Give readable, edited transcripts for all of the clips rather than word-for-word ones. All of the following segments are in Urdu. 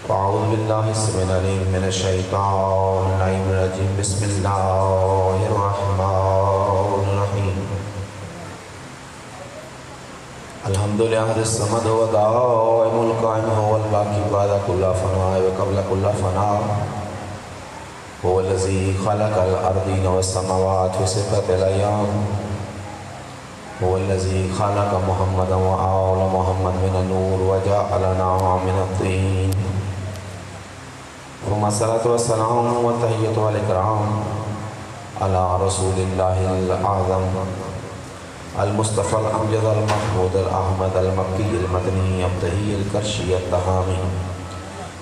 أعوذ بالله السميع العليم من الشيطان اللعين الرجيم. بسم الله الرحمن الرحيم. الحمد لله الصمد ودائم القائم هو الباقي بعد كل فناء وقبل كل فناء. هو الذي خلق الأرضين والسماوات في 6 أيام. هو الذي خلق محمدا وآل محمد من النور وجعلنا من الطين. ثم الصلاة والسلام والتحية والإكرام على رسول الله الأعظم المصطفى الأمجد المحمود الأحمد المكي المدني الطهي الكرشي التهامي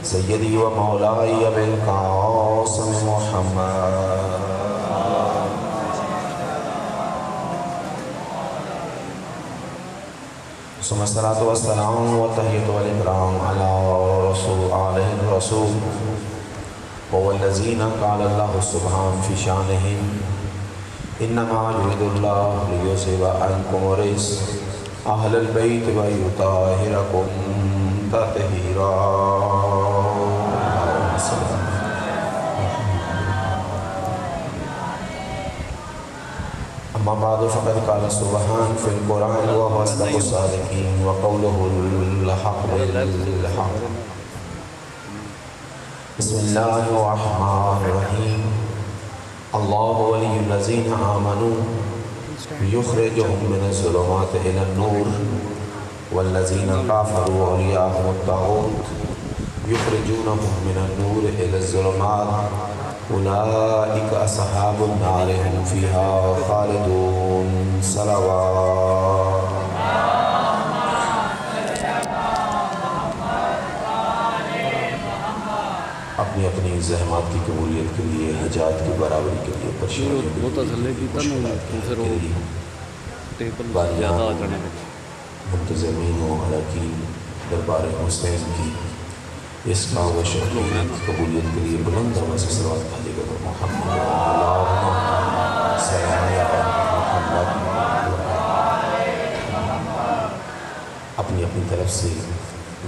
سيدي ومولاي أبي القاسم محمد. ثم الصلاة والسلام والتحية والإكرام على آله الرسول. هو الذين قال الله سبحانه في شانهم إنما يريد الله ليذهب عنكم الرجس أهل البيت ويطهركم تطهيرا. أما بعد فقد قال سبحانه في القرآن وهو أصدق الصادقين وقوله الحق بالحق. بسم الله الرحمن الرحيم. الله ولي الذين آمنوا يخرجهم من الظلمات إلى النور والذين كفروا أولياءهم الطاغوت يخرجونهم من النور إلى الظلمات أولئك أصحاب النار هم فيها خالدون. صلوات. اپنی اپنی زحمات کی قبولیت کے لیے، حاجات کی برابری کے لیے، منتظمین و اراکین دربار حسین کی اس کام و شکریہ قبولیت کے لیے بلند آواز سے صلوات بھیجے گا. محمد اللہم صلی علی محمد. اپنی اپنی طرف سے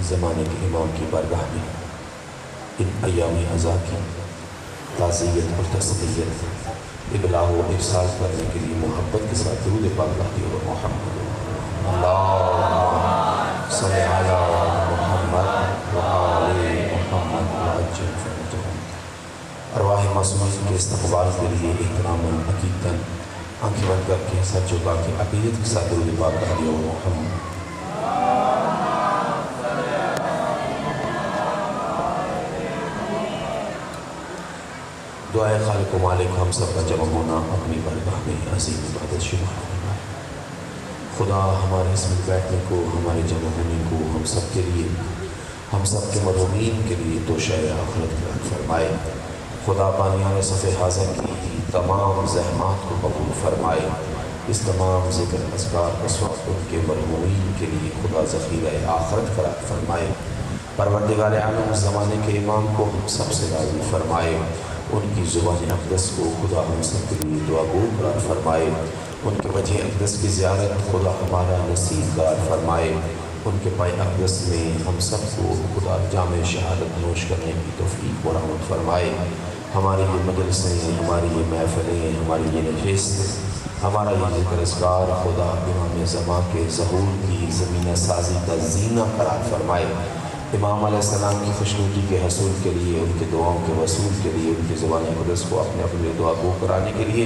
زمانے کے امام کی بارگاہ میں ان ایام ازاں کی تعزیت اور تسلیت ابلاغ و ارسال کرنے کے لیے محبت کے ساتھ درود پاک بھیجے گا. محمد اللہم صلی علی محمد وآل محمد وعجل فرجهم. ارواح معصومین کے استقبال کے لیے احتراما عقیدتاً آنکھیں بند کر کے سر جھکا کے عقیدت کے ساتھ درود پاک بھیجے گا. محمد دعائے خالق و مالک ہم سب کا جمع ہونا اپنی بارگاہ میں عظیم عبادت شمار فرمائے. خدا ہمارے اس میں بیٹھنے کو، ہمارے جمع ہونے کو ہم سب کے لیے، ہم سب کے مرومین کے لیے توشہ آخرت قرار فرمائے. خدا بانیان صف حاضر کی تمام زحمات کو قبول فرمائے. اس تمام ذکر اذکار اس وقت ان کے مرحومین کے لیے خدا ذخیرہ آخرت قرار فرمائے. پروردگار عالم زمانے کے امام کو ہم سب سے راضی فرمائے. ان کی زبان اقدس کو خدا ہم سب کے لیے دعا گو قرار فرمائے. ان کے وجہ اقدس کی زیارت خدا ہمارا نصیب قرار فرمائے. ان کے پائے اقدس میں ہم سب کو خدا جامع شہادت نوش کرنے کی توفیق و رحمت فرمائے. ہماری یہ مجلسیں، ہماری یہ محفلیں، ہماری یہ نشست، ہمارا یہ ذکر اذکار خدا امام زمان کے ظہور کی زمینہ سازی کا زینہ قرار فرمائے. امام علیہ السلام کی خوشنودی کے حصول کے لیے، ان کے دعاؤں کے وصول کے لیے، ان کی زبان اقدس کو اپنے اپنے دعا گو کرانے کے لیے،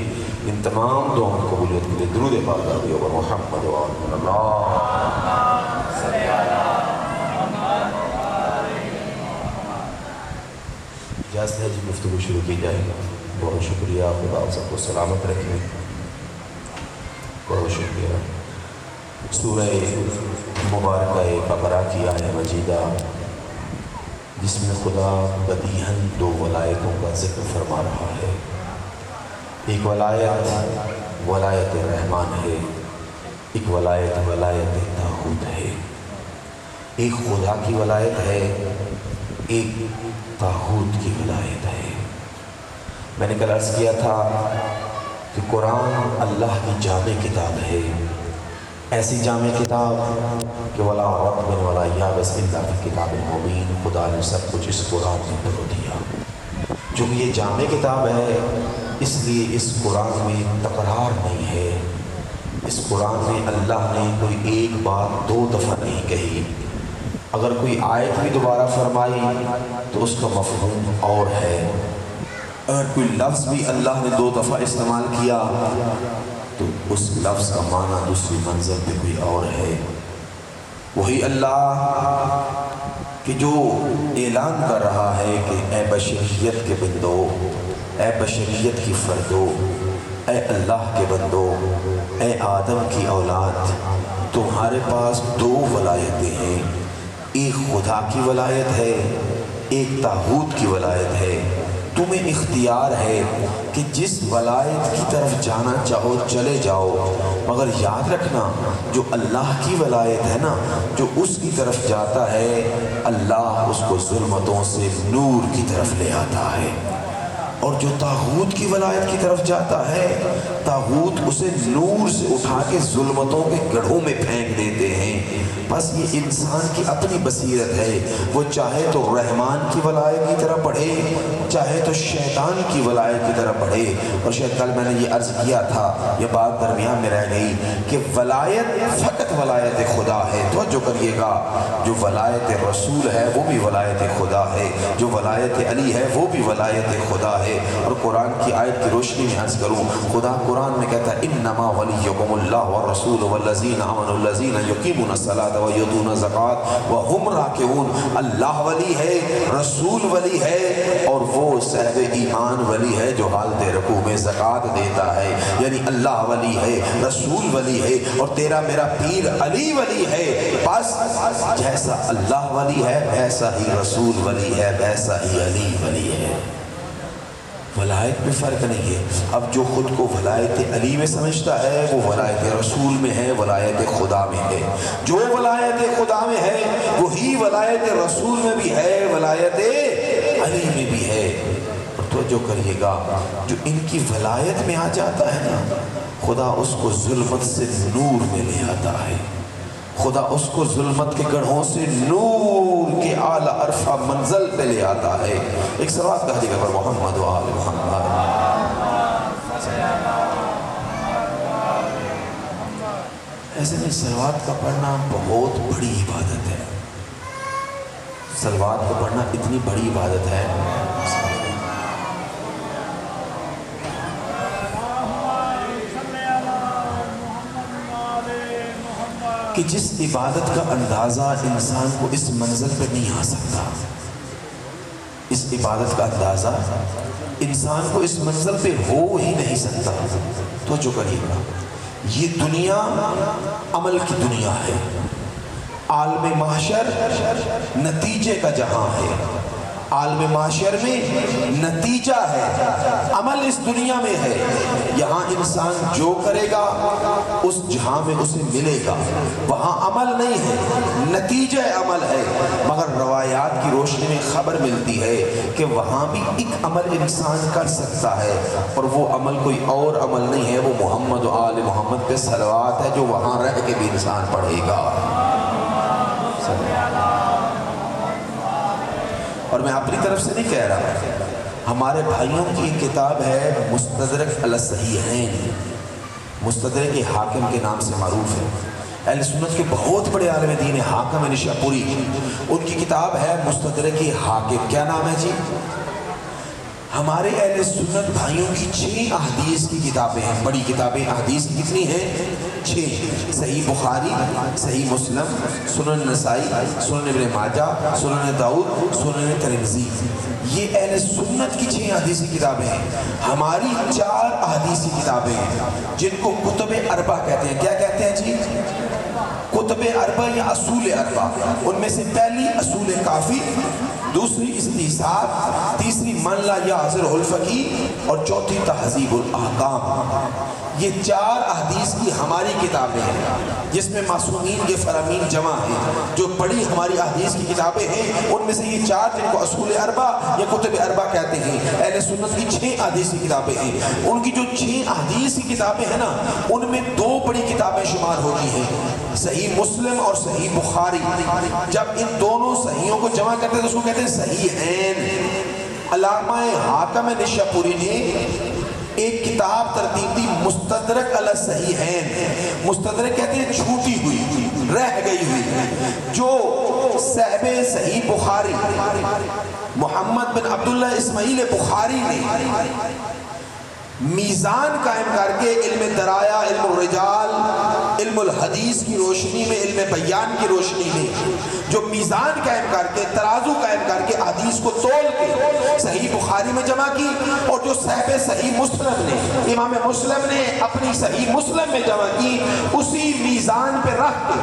ان تمام دعاؤں کی قبولیت کے لیے درود پاک بھیجے گا. محمد اجازت ہے جی گفتگو شروع کی جائے گا. بہت شکریہ. خدا آپ سب کو سلامت رکھے. بہت شکریہ. سورہ مبارکہ بقرہ کی آیہ مجیدہ جس میں خدا بدیہاً 2 ولایتوں کا ذکر فرما رہا ہے. ایک ولایت ولایت رحمان ہے، ایک ولایت ولایت طاغوت ہے. ایک خدا کی ولایت ہے، ایک طاغوت کی ولایت ہے. میں نے کل عرض کیا تھا کہ قرآن اللہ کی جامع کتاب ہے. ایسی جامع کتاب کہ ولا رب ولا یابس الا فی کتاب مبین، خدا نے سب کچھ اس قرآن میں پرو دیا۔ چونکہ یہ جامع کتاب ہے اس لیے اس قرآن میں تکرار نہیں ہے، اس قرآن میں اللہ نے کوئی ایک بات دو دفعہ نہیں کہی، اگر کوئی آیت بھی دوبارہ فرمائی تو اس کا مفہوم اور ہے، اگر کوئی لفظ بھی اللہ نے دو دفعہ استعمال کیا تو اس لفظ کا معنی دوسری منزل پہ کوئی اور ہے۔ وہی اللہ کہ جو اعلان کر رہا ہے کہ اے بشریت کے بندو، اے بشریت کی فردو، اے اللہ کے بندو، اے آدم کی اولاد، تمہارے پاس دو ولایتیں ہیں، ایک خدا کی ولایت ہے، ایک طاغوت کی ولایت ہے۔ تمہیں اختیار ہے کہ جس ولایت کی طرف جانا چاہو چلے جاؤ، مگر یاد رکھنا جو اللہ کی ولایت ہے نا، جو اس کی طرف جاتا ہے اللہ اس کو ظلمتوں سے نور کی طرف لے آتا ہے، اور جو طاغوت کی ولایت کی طرف جاتا ہے طاغوت اسے نور سے اٹھا کے ظلمتوں کے گڑھوں میں پھینک دیتے ہیں۔ بس یہ انسان کی اپنی بصیرت ہے، وہ چاہے تو رحمان کی ولایت کی طرف بڑھے، چاہے تو شیطان کی ولایت کی طرف بڑھے۔ اور شاید کل میں نے یہ عرض کیا تھا، یہ بات درمیان میں رہ گئی کہ ولایت فقط ولایت خدا ہے، توجہ کریے گا، جو ولایت رسول ہے وہ بھی ولایت خدا ہے، جو ولایت علی ہے وہ بھی ولایت خدا ہے۔ اور قرآن کی آیت کی روشنی میں عرض کروں، خدا قرآن میں کہتا ہے انما ولیکم اللہ والرسول والذین آمنوا الذین یقیمون الصلاۃ ویؤتون الزکاۃ وہم راکعون۔ اللہ ولی ہے، رسول ولی ہے، اور وہ صاحب ایمان ولی ہے جو حالت رکوع میں زکوٰۃ دیتا ہے۔ یعنی اللہ ولی ہے، رسول ولی ہے، اور تیرا میرا پیر علی ولی ہے۔ بس جیسا اللہ ولی ہے ویسا ہی رسول ولی ہے، ویسا ہی علی ولی ہے۔ ولایت میں فرق نہیں ہے۔ اب جو خود کو ولایت علی میں سمجھتا ہے وہ ولایت رسول میں ہے، ولایت خدا میں ہے۔ جو ولایت خدا میں ہے وہی ولایت رسول میں بھی ہے، ولایت علی میں بھی ہے۔ اور توجہ کریے گا، جو ان کی ولایت میں آ جاتا ہے نا، خدا اس کو ظلمت سے نور میں لے آتا ہے، خدا اس کو ظلمت کے گڑھوں سے نور کے اعلیٰ عرفہ منزل پہ لے آتا ہے۔ ایک صلوات کہہ دیگا پر محمد و آل محمد۔ ایسے میں صلوات کا پڑھنا بہت بڑی عبادت ہے، صلوات کو پڑھنا اتنی بڑی عبادت ہے کہ جس عبادت کا اندازہ انسان کو اس منزل پہ نہیں آ سکتا، اس عبادت کا اندازہ انسان کو اس منزل پہ ہو ہی نہیں سکتا۔ تو جو کریے گا، یہ دنیا عمل کی دنیا ہے، عالم محشر نتیجے کا جہاں ہے، عالم محشر میں نتیجہ ہے، عمل اس دنیا میں ہے۔ یہاں انسان جو کرے گا اس جہاں میں اسے ملے گا، وہاں عمل نہیں ہے، نتیجہ عمل ہے۔ مگر روایات کی روشنی میں خبر ملتی ہے کہ وہاں بھی ایک عمل انسان کر سکتا ہے، اور وہ عمل کوئی اور عمل نہیں ہے، وہ محمد و آل محمد پہ صلوات ہے جو وہاں رہ کے بھی انسان پڑھے گا۔ اور میں اپنی طرف سے نہیں کہہ رہا، ہمارے بھائیوں کی ایک کتاب ہے مستدرک علی الصحیحین، مستدرک حاکم کے نام سے معروف ہے، اہل سنت کے بہت بڑے عالم دین حاکم نشاپوری، ان کی کتاب ہے مستدرک حاکم۔ کیا نام ہے جی؟ ہمارے اہل سنت بھائیوں کی 6 احادیث کی کتابیں ہیں، بڑی کتابیں احادیث کی کتنی ہیں؟ 6۔ صحیح بخاری، صحیح مسلم، سنن نسائی، سنن ابن ماجہ، سنن داؤد، سنن ترمذی، یہ اہل سنت کی 6 احادیث کی کتابیں ہیں۔ ہماری 4 احادیث کی کتابیں ہیں جن کو کتب اربع کہتے ہیں۔ کیا کہتے ہیں جی؟ کتب اربع یا اصول اربع۔ ان میں سے پہلی اصول کافی، دوسری استحساب، تیسری من لا یعذر الفقی، اور چوتھی تہذیب الاحکام۔ یہ 4 احادیث کی ہماری کتابیں ہیں جس میں معصومین کے فرامین جمع ہیں۔ جو بڑی ہماری احادیث کی کتابیں ہیں ان میں سے یہ 4 جن کو اصول اربع یا کتب اربع کہتے ہیں، اہل سنت کی 6 احادیث کی کتابیں ہیں۔ ان کی جو 6 احادیث کی کتابیں ہیں نا، ان میں 2 بڑی کتابیں شمار ہوتی ہیں، صحیح مسلم اور صحیح بخاری۔ جب ان دونوں صحیحوں کو جمع کرتے ہیں تو اس کو کہتے ہیں صحیحین۔ علامہ حاکم نشاپوری نے ایک کتاب ترتیب دی مستدرک علی الصحیحین۔ مستدرک کہتے ہیں چھوٹی ہوئی، رہ گئی ہوئی، جو صاحب صحیح بخاری محمد بن عبداللہ اسماعیل بخاری نے میزان قائم کر کے علم درایا، علم الرجال، علم الحدیث کی روشنی میں، علم بیان کی روشنی میں جو میزان قائم کر کے، ترازو قائم کر کے حدیث کو تول کے صحیح بخاری میں جمع کی، اور جو صاحب صحیح مسلم نے، امام مسلم نے اپنی صحیح مسلم میں جمع کی، اسی میزان پہ رکھ کے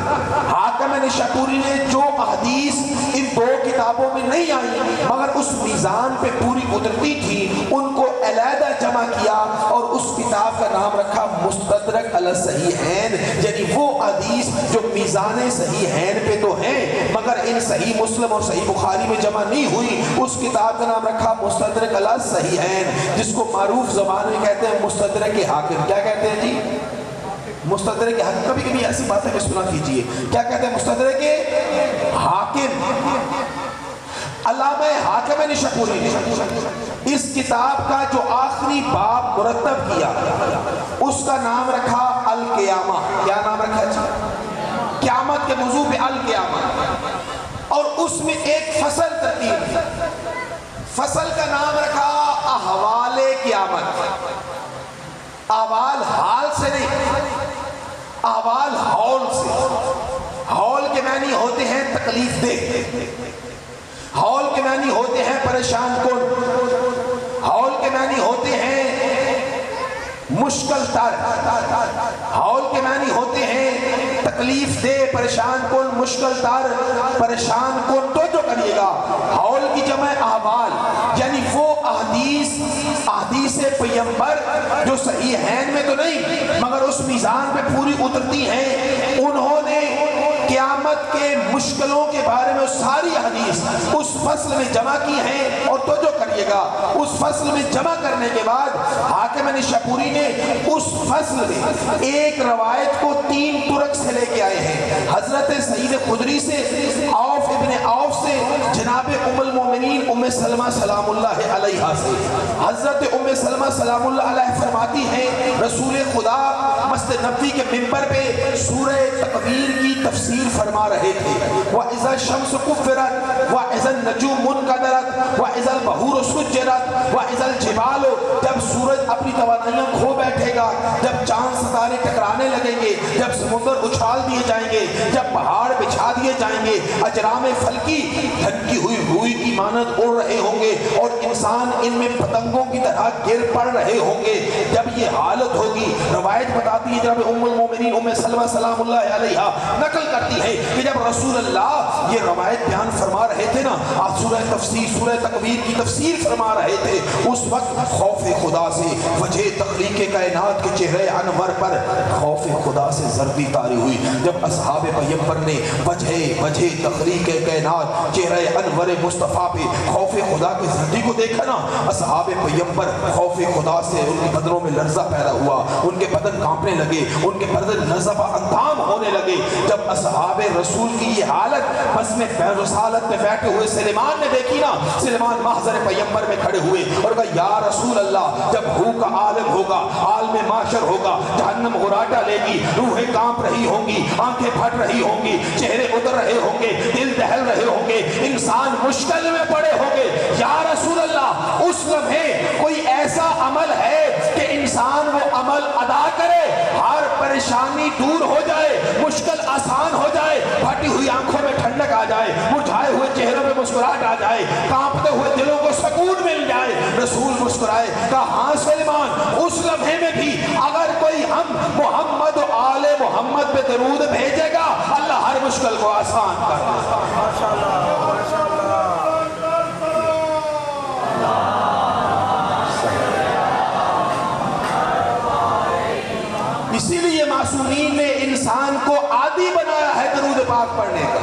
حاکم نشاپوری نے جو احادیث ان دو کتابوں میں نہیں آئی مگر اس میزان پہ پوری اترتی تھی، ان کو علیحدہ جمع کیا اور اس کتاب کا نام رکھا مستدرک علی الصحیحین، یعنی وہ حدیث جو میزان صحیحین پہ تو ہیں مگر ان صحیح مسلم اور صحیح بخاری میں جمع نہیں ہوئی، اس کتاب کا نام رکھا مستدرک علی الصحیحین، جس کو معروف زبان میں کہتے ہیں مستدرک حاکم۔ کیا کہتے ہیں جی؟ مستدرک حاکم۔ کبھی کبھی ایسی باتیں بھی سنا کیجئے، کیا کہتے ہیں؟ مستدرک حاکم۔ علامہ حاکم نشاپوری نے اس کتاب کا جو آخری باب مرتب کیا اس کا نام رکھا القیامہ۔ کیا نام رکھا جی؟ قیامت کے موضوع پہ القیامہ، اور اس میں ایک فصل ترتیب دی، فصل کا نام رکھا احوال قیامت۔ احوال حال سے نہیں، احوال ہول سے۔ ہول کے معنی ہوتے ہیں تکلیف دہ، ہول کے معنی ہوتے ہیں پریشان کن، ہول کے معنی ہوتے ہیں مشکل تر، ہول کے معنی ہوتے ہیں تکلیف دہ، پریشان کن، مشکل تر، پریشان کن۔ تو جو کریے گا ہول کی جمع احوال، یعنی وہ احادیث پیغمبر جو صحیحین میں تو نہیں مگر اس میزان پہ پوری اترتی ہیں، انہوں نے قیامت کے مشکلوں کے بارے میں ساری حدیث اس فصل میں جمع کی ہیں۔ اور تو جو کریے گا اس فصل میں جمع کرنے کے بعد حاکم نشاپوری نے اس فصل میں ایک روایت کو 3 طرق سے لے کے آئے ہیں، حضرت سعید خدری سے، عوف ابن عوف سے، جناب ام المومنین ام سلمہ سلام اللہ علیہا سے۔ حضرت ام سلمہ سلام اللہ علیہ فرماتی ہیں رسول خدا مسجد نبوی کے منبر پہ سورہ تکویر کی تفسیر فرما رہے تھے، وَإِذَا الشَّمْسُ كُفِّرَتْ وَإِذَا النُّجُومُ انْكَدَرَتْ وَإِذَا الْبَحُورُ سُجِّرَتْ وَإِذَا الْجِبَالُ، جب سورج اپنی توانائیاں کھو بیٹھے گا، جب چاند ستارے ٹکرانے لگیں گے، جب سمندر اچھال دیے جائیں گے، جب پہاڑ بچھا دیے جائیں گے، اجرام فلکی ڈھکی ہوئی روئی کی مانند اڑ رہے ہوں گے اور انسان ان میں پتنگوں کی طرح گر پڑ رہے ہوں گے، جب یہ حالت ہوگی، روایت بتاتی ہے جب ام المومنین ام سلمہ سلام اللہ علیہا نقل کرتی ہے کہ جب رسول اللہ یہ روایت بیان فرما رہے تھے نا، سورہ تفسیر، سورہ تکویر کی تفسیر فرما رہے تھے، اس وقت خوف خدا سے وجہ تخلیق کائنات کے چہرے انور پر خوف خدا سے زردی طاری ہوئی۔ جب اصحاب پیغمبر نے وجہ تخلیق کائنات چہرے انور مصطفیٰ پہ خوف خدا کی زردی کو دیکھا نا، اصحاب پیغمبر خوف خدا سے ان کے بدنوں میں لرزہ پیدا ہوا، ان کے بدن کانپنے لگے، ان کے بدن نزفہ اندام ہونے لگے۔ جب اصحاب رسول کی یہ حالت بس میں رسالت میں بیٹھے ہوئے سلیمان نے دیکھی نا، سلیمان محضر پیغمبر میں کھڑے ہوئے اور کہا یا رسول اللہ، جب ہو کا عالم ہوگا، عالم معاشر ہوگا، جہنم غراٹا لے گی، روحیں کانپ رہی ہوں گی، آنکھیں پھٹ رہی ہوں گی، چہرے اتر رہے ہوں گے، دل دہل رہے ہوں گے، انسان مشکل میں پڑے ہوں گے، یا رسول اللہ اس لمحے کوئی ایسا عمل ہے کہ انسان وہ عمل ادا کرے، ہر پریشانی دور ہو جائے، مشکل آسان ہو جائے، پھٹی ہوئی آنکھوں میں ٹھنڈک آ جائے، مرجھائے ہوئے چہروں میں مسکراہٹ آ جائے، کانپتے ہوئے دلوں کو سکون مل جائے؟ رسول مسکرائے، کہا ہاں سلیمان، اس لمحے میں بھی اگر کوئی ہم محمد و آل محمد پہ درود بھیجے گا، اللہ ہر مشکل کو آسان کر دے گا۔ ماشاءاللہ اسی لیے معصومین نے انسان کو عادی بنایا ہے درود پاک پڑھنے کا۔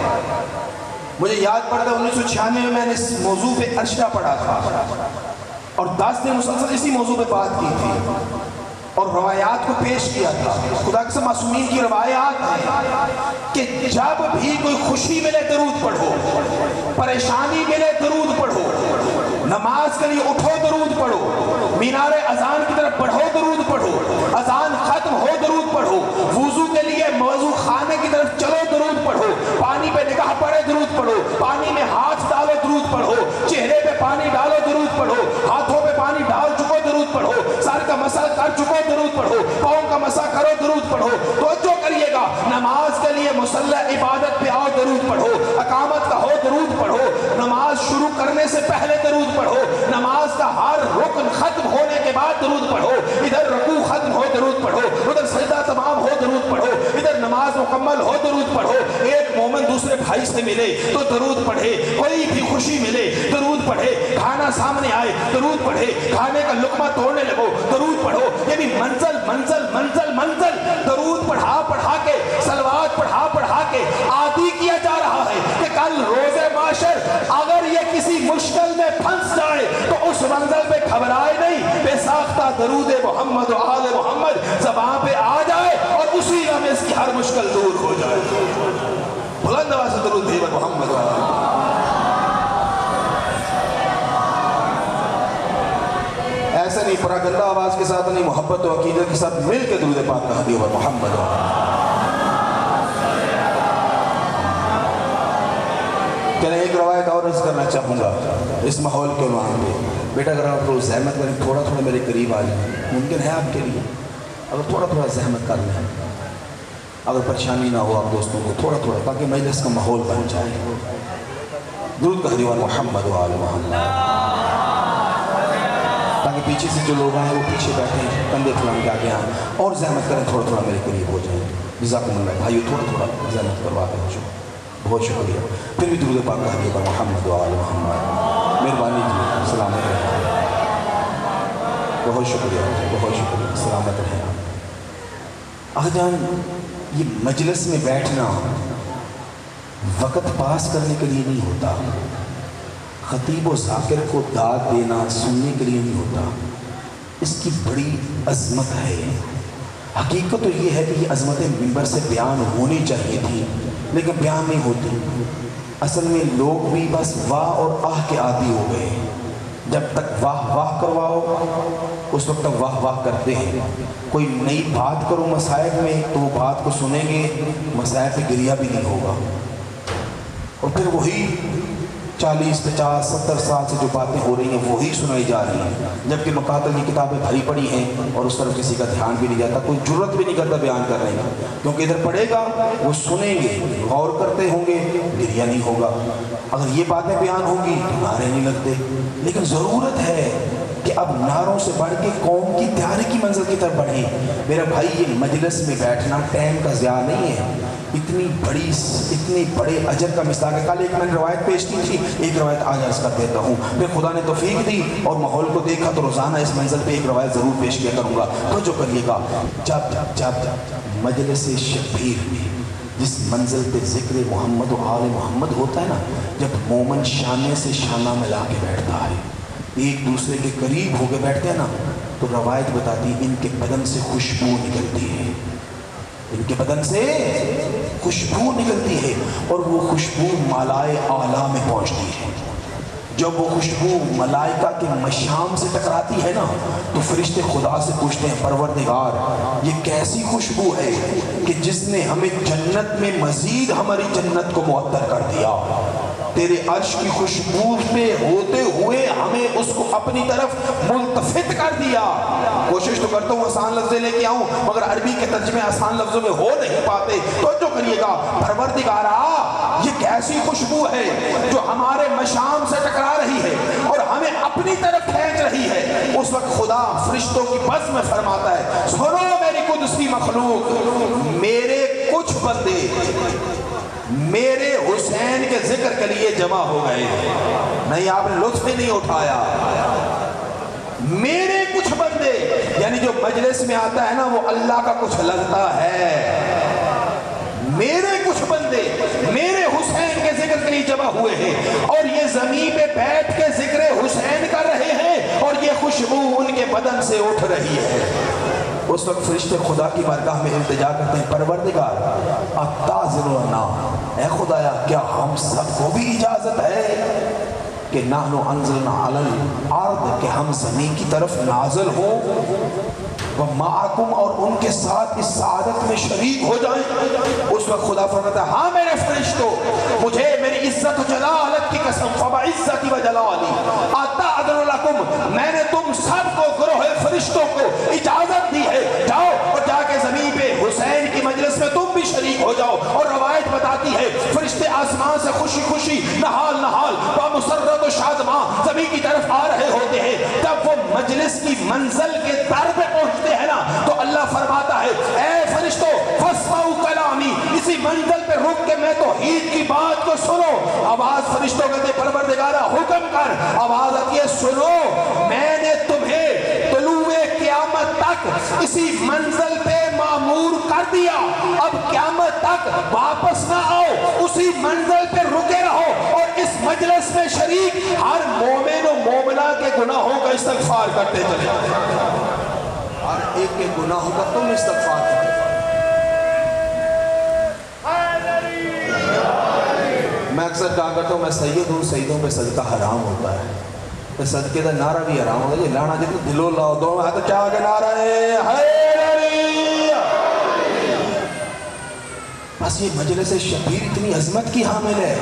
مجھے یاد پڑتا ہے 1996 میں نے اس موضوع پہ عرشہ پڑھا تھا اور 10 دن مسلسل اسی موضوع پہ بات کی تھی۔ اور روایات کو پیش کیا تھا. خدا کے معصومین کی روایات ہیں کہ جب بھی کوئی خوشی ملے درود پڑھو, پریشانی ملے درود پڑھو, نماز کے لیے اٹھو درود پڑھو, مینار اذان کی طرف بڑھو درود پڑھو, اذان ختم ہو درود پڑھو, وضو کے لیے موضوع خانے کی طرف چلو درود پڑھو, پانی پہ نگاہ پڑے درود پڑھو, پانی میں ہاتھ ڈالو درود پڑھو, چہرے پہ پانی ڈالو درود پڑھو, ہاتھوں پہ پانی ڈال چکو درود پڑھو, سر کا مسح کر چکو درود پڑھو, پاؤں کا مسح کرو درود پڑھو. توجہ کریے گا, نماز کے لیے مصلی عبادت پہ آؤ درود پڑھو, اقامت کا ہو درود پڑھو, نماز شروع کرنے سے پہلے درود پڑھو, نماز کا ہر رکن ختم ہونے کے بعد درود پڑھو, ادھر رکوع ختم ہو درود پڑھو, ادھر سجدہ تمام ہو درود پڑھو, ادھر نماز مکمل ہو درود پڑھو. ایک مومن دوسرے بھائی سے ملے تو درود پڑھے, کوئی بھی خوشی ملے درود پڑھے, کھانا سامنے آئے درود پڑھے, کھانے کا لقمہ توڑنے لگو درود پڑھو. یہ بھی منزل منزل منزل منزل درود پڑھا پڑھا کے, صلوات پڑھا پڑھا کے عادی کیا جا رہا ہے کہ کل روز محشر اگر یہ کسی مشکل میں پھنس جائے تو اس منزل پہ گھبرائے نہیں, بے ساختہ درود محمد و آل محمد زبان پہ آ جائے اور اسی لمحے اس کی ہر مشکل دور ہو جائے. بلند آواز سے درود بھیجو محمد و آل محمد. ایسا نہیں پراگندہ آواز کے ساتھ نہیں, محبت و عقیدت کے ساتھ مل کے درود پاک کہا دیو محمد و آل محمد. چلیں ایک روایت اور عرض کرنا چاہوں گا اس ماحول کے عنوان پہ. بیٹا اگر آپ روز زحمت کریں, تھوڑا تھوڑا میرے قریب آ جائیں, ممکن ہے آپ کے لیے اگر تھوڑا تھوڑا زحمت کر لیں, اگر پریشانی نہ ہو آپ دوستوں کو تھوڑا تھوڑا, تاکہ مجلس کا ماحول بن جائے. درود کہا دیو محمد و آل محمد, تاکہ پیچھے سے جو لوگ آئیں وہ پیچھے بیٹھیں, کندھے پھلان کے آگے آئیں, اور زحمت کریں, تھوڑا تھوڑا میرے قریب ہو جائیں. جزاکم اللہ بھائیو, تھوڑا تھوڑا زحمت کرواتے ہو, بہت شکریہ. پھر بھی درود پاک کہا دیو محمد و آل محمد. مہربانی جی, سلامت رہیں, بہت شکریہ, بہت شکریہ, سلامت رہیں. آج جان یہ مجلس میں بیٹھنا وقت پاس کرنے کے لیے نہیں ہوتا, خطیب و ذاکر کو داد دینا سننے کے لیے نہیں ہوتا, اس کی بڑی عظمت ہے. حقیقت تو یہ ہے کہ یہ عظمتیں منبر سے بیان ہونی چاہیے تھی لیکن بیان نہیں ہوتی. اصل میں لوگ بھی بس واہ اور آہ کے عادی ہو گئے. جب تک واہ واہ کرواؤ اس وقت تک واہ واہ کرتے ہیں. کوئی نئی بات کرو مصائب میں تو وہ بات کو سنیں گے, مصائب پہ گریہ بھی نہیں ہوگا, اور پھر وہی 40 50 70 سال سے جو باتیں ہو رہی ہیں وہی سنائی جا رہی ہیں, جبکہ مقاتل کی کتابیں بھری پڑی ہیں اور اس طرف کسی کا دھیان بھی نہیں جاتا, کوئی جرت بھی نہیں کرتا بیان کرنے کا, کیونکہ ادھر پڑھے گا وہ سنیں گے, غور کرتے ہوں گے, گریہ نہیں ہوگا. اگر یہ باتیں بیان ہوں گی تو نعرے نہیں لگتے. لیکن ضرورت ہے کہ اب نعروں سے بڑھ کے قوم کی تیاری کی منزل کی طرف بڑھیں. میرا بھائی یہ مجلس میں بیٹھنا ٹائم کا ضیاع نہیں ہے, اتنی بڑے اجر کا مصداق ہے. کل ایک میں نے روایت پیش کی تھی, ایک روایت آج عرض کر دیتا ہوں. پھر خدا نے توفیق دی اور ماحول کو دیکھا تو روزانہ اس منزل پہ ایک روایت ضرور پیش کیا کروں گا. تو جو کریے گا, جب مجلس شبیر میں جس منزل پہ ذکر محمد و آل محمد ہوتا ہے نا, جب مومن شانے سے شانہ ملا کے بیٹھتا ہے, ایک دوسرے کے قریب ہو کے بیٹھتے ہیں نا, تو روایت بتاتی ان کے بدن سے خوشبو نکلتی ہے, ان کے بدن سے خوشبو نکلتی ہے, اور وہ خوشبو مالائے اعلیٰ میں پہنچتی ہے. جب وہ خوشبو ملائکہ کے مشام سے ٹکراتی ہے نا, تو فرشتے خدا سے پوچھتے ہیں, پروردگار یہ کیسی خوشبو ہے کہ جس نے ہمیں جنت میں مزید ہماری جنت کو معطر کر دیا, تیرے عرش کی خوشبو پہ ہوتے ہوئے ہمیں اس کو اپنی طرف ملتفت کر دیا. کوشش تو کرتا ہوں آسان لفظیں لے کے آؤں, مگر عربی کے ترجمے آسان لفظوں میں ہو نہیں پاتے. تو جو کریے گا, پروردگارا یہ کیسی خوشبو ہے جو ہمارے مشام سے ٹکرا رہی ہے اور ہمیں اپنی طرف کھینچ رہی ہے. اس وقت خدا فرشتوں کی بزم میں فرماتا ہے, سنو میری قدسی مخلوق, میرے کچھ بندے میرے حسین کے ذکر کے لیے جمع ہو گئے. نہیں, آپ نے لطف ہی نہیں اٹھایا. میرے کچھ بندے, یعنی جو مجلس میں آتا ہے نا وہ اللہ کا کچھ لگتا ہے. میرے کچھ بندے میرے حسین کے ذکر کے لیے جمع ہوئے ہیں, اور یہ زمین پہ بیٹھ کے ذکر حسین کر رہے ہیں, اور یہ خوشبو ان کے بدن سے اٹھ رہی ہے. اس وقت فرشتے خدا کی بارگاہ میں التجا کرتے ہیں، پروردگار اتعذر لنا، اے خدایا کیا ہم سب کو بھی اجازت ہے کہ نحن انزلنا علی الارض، کہ ہم زمین کی طرف نازل ہوں، ومعکم، اور ان کے ساتھ اس سعادت میں شریک ہو جائیں؟ اس وقت خدا فرماتا ہے ہاں میرے فرشتوں، مجھے میری عزت و جلالت کی قسم، فبعزتی و جلالی اتعذر لکم، میں نے تم سب کو، گروہ فرشتوں کو اجازت دی ہے، جاؤ اور جا کے زمین پہ حسین کی مجلس میں تم بھی شریک ہو جاؤ۔ اور روایت بتاتی ہے فرشتے آسمان سے خوشی خوشی نہال نہال بامسرت و شادماں زمین کی طرف آ رہے ہوتے ہیں۔ جب وہ مجلس کی منزل کے در پہ پہنچتے ہیں نا تو اللہ فرماتا ہے اے فرشتوں فاسمعوا کلامی، اسی منزل پہ رک کے میں توحید کی بات کو سنو۔ آواز فرشتوں کہتے ہیں پروردگارا حکم کر، آواز آتی ہے سنو، میں نے تمہیں طلوع قیامت تک اسی منزل پہ معمور کر دیا، اب قیامت تک واپس نہ آؤ، اسی منزل پہ رکے رہو اور اس مجلس میں شریک ہر مومن و مومنہ کے گناہوں کا استغفار کرتے چلے، ہر ایک کے گناہوں کا تم استغفار کرتے۔ میں اکثر کہا کرتا ہوں میں سید ہوں، سیدوں پہ صدقہ حرام ہوتا ہے، صدقے کا نعرہ بھی حرام ہوتا ہے، یہ لانا جتنے دلو لاؤ دونوں ہاتھ چاہ کے نعرہ ہے حیدری۔ بس یہ مجلس شبیر اتنی عظمت کی حامل ہے،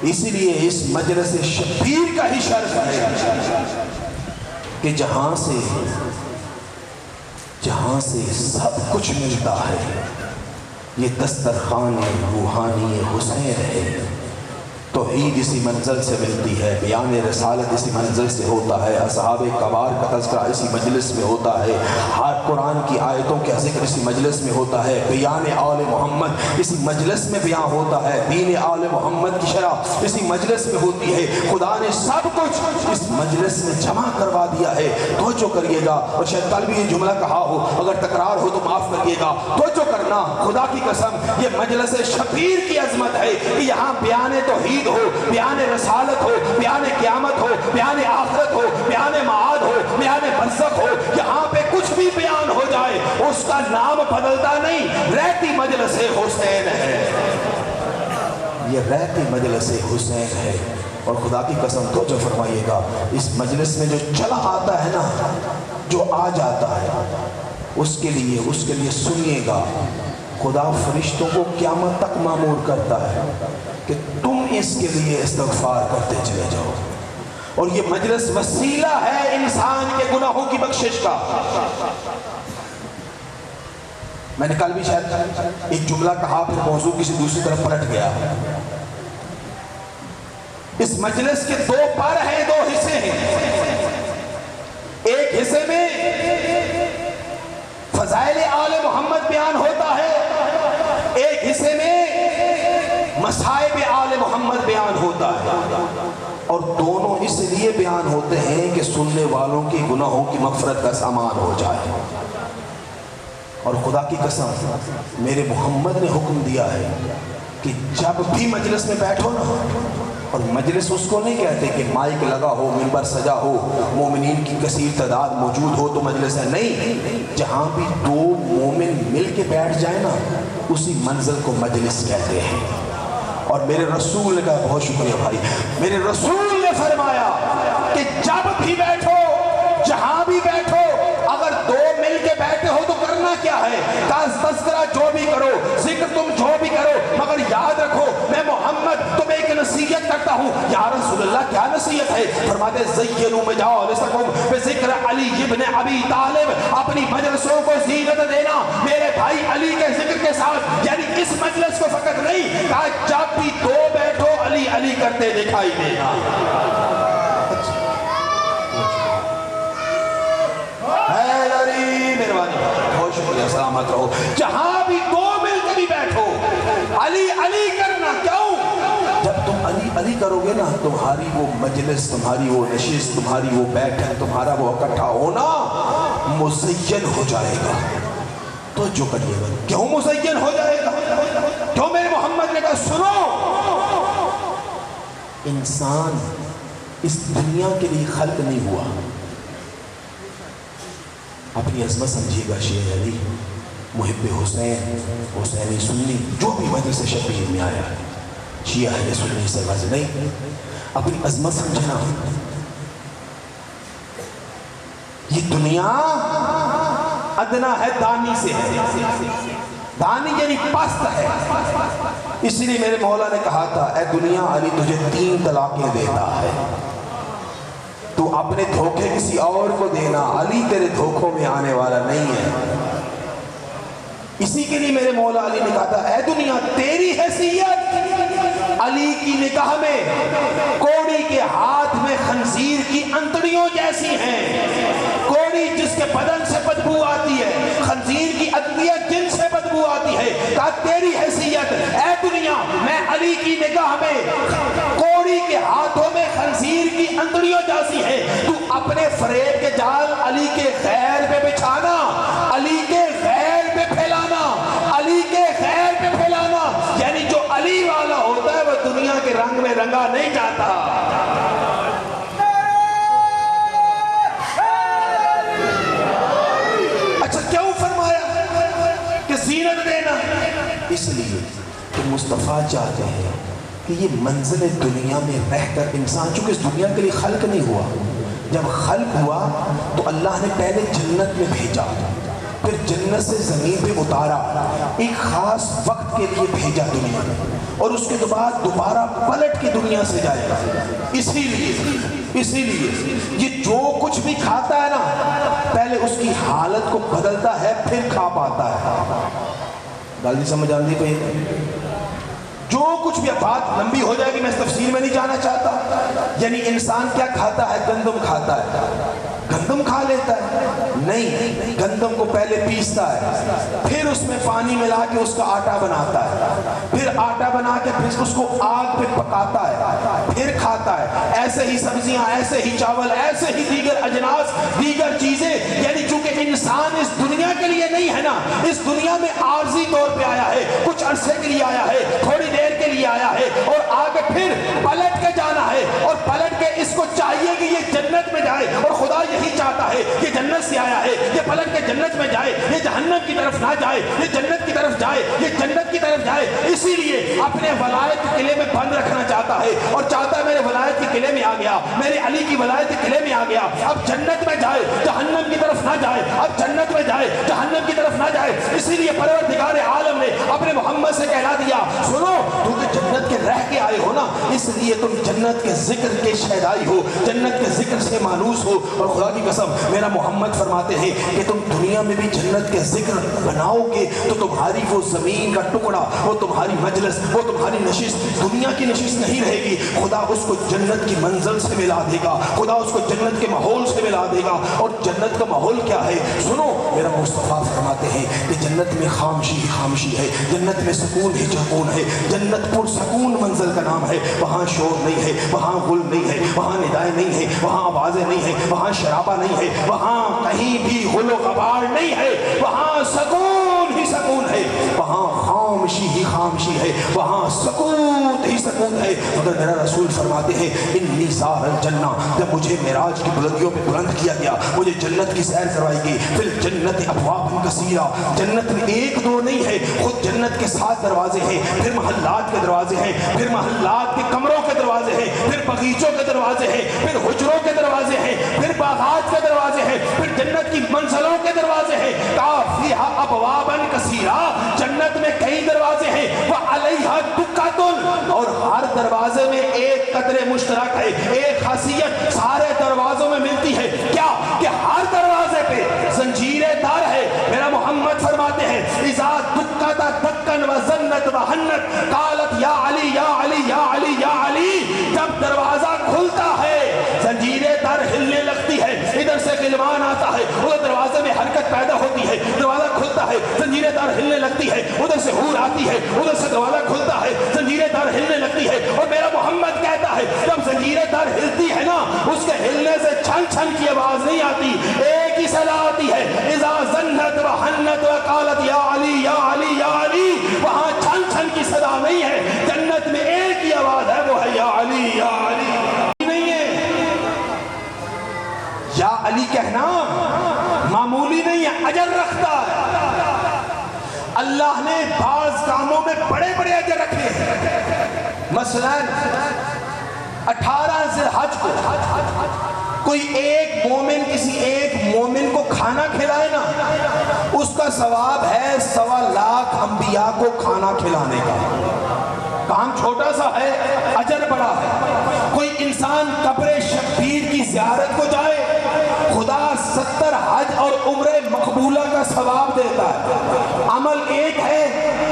اسی لیے اس مجلس شبیر کا ہی شرف ہے کہ جہاں سے سب کچھ ملتا ہے، یہ دسترخوان روحانی حسین ہے۔ توحید اسی منزل سے ملتی ہے، بیان رسالت اسی منزل سے ہوتا ہے، اصحاب کبار کا تذکرہ اسی مجلس میں ہوتا ہے، ہر قرآن کی آیتوں کا ذکر اسی مجلس میں ہوتا ہے، بیان آل محمد اسی مجلس میں بیان ہوتا ہے، دین آل محمد کی شرح اسی مجلس میں ہوتی ہے۔ خدا نے سب کچھ اس مجلس میں جمع کروا دیا ہے، توجہ کریے گا۔ اور شاید کل بھی یہ جملہ کہا ہو، اگر تکرار ہو تو معاف کریے گا، توجہ کرنا، خدا کی قسم یہ مجلس شبیر کی عظمت ہے کہ یہاں بیان توحید ہو، بیان رسالت ہو، بیان قیامت ہو، بیان آخرت ہو، بیان معاد ہو، بیان برزخ ہو، یہاں پہ کچھ بھی بیان ہو جائے اس کا نام بدلتا نہیں، رہتی مجلس حسین ہے، یہ رہتی مجلس حسین ہے۔ اور خدا کی قسم توجہ فرمائیے گا، اس مجلس میں جو چلا آتا ہے نا، جو آ جاتا ہے، اس کے لیے سنیے گا، خدا فرشتوں کو قیامت تک مامور کرتا ہے کہ تم اس کے لیے استغفار کرتے چلے جاؤ، اور یہ مجلس وسیلہ ہے انسان کے گناہوں کی بخشش کا۔ میں نے کل بھی شاید ایک جملہ کہا، پھر موضوع کسی دوسری طرف پلٹ گیا۔ اس مجلس کے دو پر ہیں، دو حصے ہیں، ایک حصے میں فضائل آل محمد بیان ہوتا ہے، ایک حصے میں مصائب آل محمد بیان ہوتا ہے، اور دونوں اس لیے بیان ہوتے ہیں کہ سننے والوں کی گناہوں کی مغفرت کا سامان ہو جائے۔ اور خدا کی قسم میرے محمد نے حکم دیا ہے کہ جب بھی مجلس میں بیٹھو نا، اور مجلس اس کو نہیں کہتے کہ مائک لگا ہو، منبر سجا ہو، مومنین کی کثیر تعداد موجود ہو تو مجلس ہے، نہیں، جہاں بھی دو مومن مل کے بیٹھ جائیں نا اسی منزل کو مجلس کہتے ہیں۔ اور میرے رسول نے کہا، بہت شکریہ بھائی، میرے رسول نے فرمایا کہ جب بھی بیٹھو، جہاں بھی بیٹھو، اگر دو مل کے بیٹھے ہو تو کرنا کیا ہے، تذکرہ جو بھی کرو، ذکر تم جو بھی کرو، مگر یاد رکھو میں محمد تمہیں ایک نصیحت کرتا ہوں۔ یا رسول اللہ کیا نصیحت ہے؟ فرماتے زینوا مجالسکم بذکر علی ابن ابی طالب، اپنی مجلسوں کو زینت دینا میرے بھائی علی کے ذکر کے ساتھ، یعنی اس مجلس کو فقط نہیں کہا، جب بھی دو بیٹھو علی علی کرتے دکھائی دینا۔ بہت شکریہ، سلامت رہو۔ جہاں بھی دو مل کے بھی بیٹھو علی علی کرنا، کیوں؟ جب تم علی علی کرو گے نا، تمہاری وہ مجلس، تمہاری وہ نشست، تمہاری وہ بیٹھک، تمہارا وہ اکٹھا ہونا مزین ہو جائے گا۔ تو جو کریے گا، کیوں مزین ہو جائے گا؟ کیوں میرے محمد نے کہا سنو، انسان اس دنیا کے لیے خلق نہیں ہوا، اپنی عظمت سمجھیے گا شیعہ علی، محب حسین، حسینی سنی، جو بھی وجہ سے شبیر میں آیا ہے، شیعہ اہل سنی سے وجہ نہیں، اپنی عظمت سمجھنا۔ یہ دنیا ادنا ہے دانی سے ہے، دانی یعنی پست ہے۔ اس لیے میرے مولا نے کہا تھا اے دنیا علی تجھے 3 طلاقیں دیتا ہے، تو اپنے دھوکے کسی اور کو دینا، علی تیرے دھوکوں میں آنے والا نہیں ہے۔ اسی کے لیے میرے مولا علی نے کہا تھا اے دنیا تیری حیثیت علی کی نگاہ میں کوڑی کے ہاتھ میں خنزیر کی انتڑیوں جیسی ہیں۔ کوڑی جس کے بدن سے بدبو آتی ہے، خنزیر کی ادویت جن سے بدبو آتی ہے، کہا تیری حیثیت اے دنیا میں علی کی نگاہ میں کوڑی کے ہاتھوں میں خنزیر کی انتڑیوں جیسی ہے۔ تو اپنے فریب کے جال علی کے غیر پہ بچھانا، علی کے غیر پہ پھیلانا، علی کے غیر پہ پھیلانا، یعنی جو علی والا ہوتا ہے وہ دنیا کے رنگ میں رنگا نہیں جاتا۔ اچھا کیوں فرمایا کہ زینت دینا؟ اس لیے کہ مصطفیٰ چاہتے ہیں کہ یہ منزل دنیا میں رہ کر انسان، چونکہ اس دنیا کے لیے خلق نہیں ہوا، جب خلق ہوا تو اللہ نے پہلے جنت میں بھیجا، پھر جنت سے زمین پہ اتارا، ایک خاص وقت کے لیے بھیجا دنیا میں، اور اس کے بعد دوبارہ پلٹ کے دنیا سے جائے گا۔ اسی لیے یہ جو کچھ بھی کھاتا ہے نا، پہلے اس کی حالت کو بدلتا ہے پھر کھا پاتا ہے۔ گل نہیں سمجھ آتی کوئی؟ جو کچھ بھی، بات لمبی ہو جائے گی، میں اس تفصیل میں نہیں جانا چاہتا۔ یعنی انسان کیا کھاتا ہے؟ گندم کھاتا ہے، گندم کھا لیتا ہے؟ نہیں، گندم کو پہلے پیستا ہے، پھر اس میں پانی ملا کے اس کا آٹا بناتا ہے، پھر آٹا بنا کے پھر اس کو آگ پہ پکاتا ہے، پھر کھاتا ہے۔ ایسے ہی سبزیاں، ایسے ہی چاول، ایسے ہی دیگر اجناس، دیگر چیزیں، یعنی چونکہ انسان اس دنیا کے لیے نہیں ہے نا، اس دنیا میں عارضی طور پہ آیا ہے، کچھ عرصے کے لیے آیا ہے، تھوڑی دیر کے لیے آیا ہے، اور آگے پھر پلٹ کے جانا ہے، اور پلٹ کے اس کو چاہیے کہ یہ جنت میں جائے، اور خدا یہی چاہتا ہے کہ جنت سے آیا ہے، یہ پلٹ کے جنت میں جائے، یہ جہنم کی طرف نہ جائے، یہ جنت کی طرف جائے، یہ جنت کی طرف جائے۔ اسی لیے اپنے ولایت کے قلعے میں بند رکھنا چاہتا ہے، اور چاہتا ہے میرے ولایت کے قلعے میں آ گیا، میرے علی کی ولایت کے قلعے میں آ گیا، اب جنت میں جائے، جہنم کی طرف نہ جائے، اب جنت میں جائے، جہنم کی طرف نہ جائے۔ اسی لیے پروردگار عالم نے اپنے محمد سے کہلا دیا سنو تم جنت کے رہ کے آئے ہو نا، اس لیے تم جنت کے ذکر کے شہدائی ہو، جنت کے ذکر سے مانوس ہو۔ اور خدا کی قسم میرا محمد فرماتے ہیں کہ تم دنیا میں بھی جنت کے ذکر بناؤ گے تو تمہاری وہ زمین کا ٹکڑا، وہ تمہاری مجلس، وہ تمہاری نشست دنیا کی نشست نہیں رہے گی، خدا اس کو جنت کی منزل سے ملا دے گا، خدا اس کو جنت کے ماحول سے ملا دے گا۔ اور جنت کا ماحول کیا ہے؟ سنو میرا مصطفیٰ فرماتے ہیں کہ جنت میں خاموشی ہی خاموشی ہے، جنت میں سکون ہی سکون ہے، جنت پرسکون منزل کا نام ہے۔ وہاں شور نہیں ہے، وہاں غل نہیں ہے، وہاں ندائیں نہیں ہے، وہاں آوازیں نہیں ہے، وہاں شرابہ نہیں ہے، وہاں کہیں بھی غل و غبار نہیں ہے، وہاں سکون ہی سکون ہے، وہاں خاموشی ہی خاموشی ہے، وہاں سکون ہی سکون ہے۔ مگر میرا رسول فرماتے ہیں انی زار الجنہ، جب مجھے معراج کی بلندیوں پہ بلند کیا گیا، مجھے جنت کی سیر کروائی گئی، پھر جنت ابواب کثیرہ، جنت میں ایک دو نہیں ہے، خود جنت کے 7 دروازے ہیں، پھر محلات کے دروازے ہیں، پھر محلات کے کمروں کے دروازے ہیں، پھر بغیچوں کے دروازے ہیں، پھر حجروں کے دروازے ہیں، پھر باغات کے دروازے ہیں، پھر جنت کی منزلوں کے دروازے ہیں۔ فیہا ابوابا کثیرہ، جنت میں کئی دروازے ہیں، وعلیہا دکۃ، اور ہر دروازے میں ایک قدر مشترک ہے، ایک خاصیت سارے دروازوں میں ملتی ہے، کیا کہ ہر دروازے پہ زنجیر دار ہے۔ میرا محمد فرماتے ہیں اذا دکت دکن وزنت وحنت قالت یا علی یا علی یا علی یا علی، جب دروازہ کھلتا ہے زنجیر دار ہلنے لگتی ہے، ادھر سے غلمان آتا ہے، ادھر دروازے میں حرکت پیدا ہوتی ہے، دروازہ کھلتا ہے زنجیر دار ہلنے لگتی ہے، ادھر سے حور آتی ہے، ادھر سے دروازہ کھلتا ہے زنجیر دار ہلنے لگتی ہے۔ اور میرا محمد کہتا ہے جب زنجیر دار ہلتی ہے نا، اس کے ہلنے سے چھن چھن کی آواز نہیں آتی، ایک ہی صدا آتی ہے اذا زنت وحنت وقالت یا علی یا علی یا علی، وہاں چھن چھن کی صدا نہیں ہے، جنت میں ایک ہی آواز ہے، وہ ہے یا علی یا علی۔ نہیں ہے یا علی کہنا معمولی نہیں اجر رکھتا ہے۔ اللہ نے بعض کاموں میں بڑے بڑے اجر رکھے ہیں۔ مثلا 18 ذی الحج کو کوئی ایک مومن کسی ایک مومن کو کھانا کھلائے نا، اس کا ثواب ہے 1.25 لاکھ انبیاء کو کھانا کھلانے کا۔ کام چھوٹا سا ہے، اجر بڑا ہے۔ کوئی انسان قبر شبیر کی زیارت کو جائے، خدا 70 حج اور عمرہ مقبولہ کا ثواب دیتا ہے۔ عمل ایک ہے،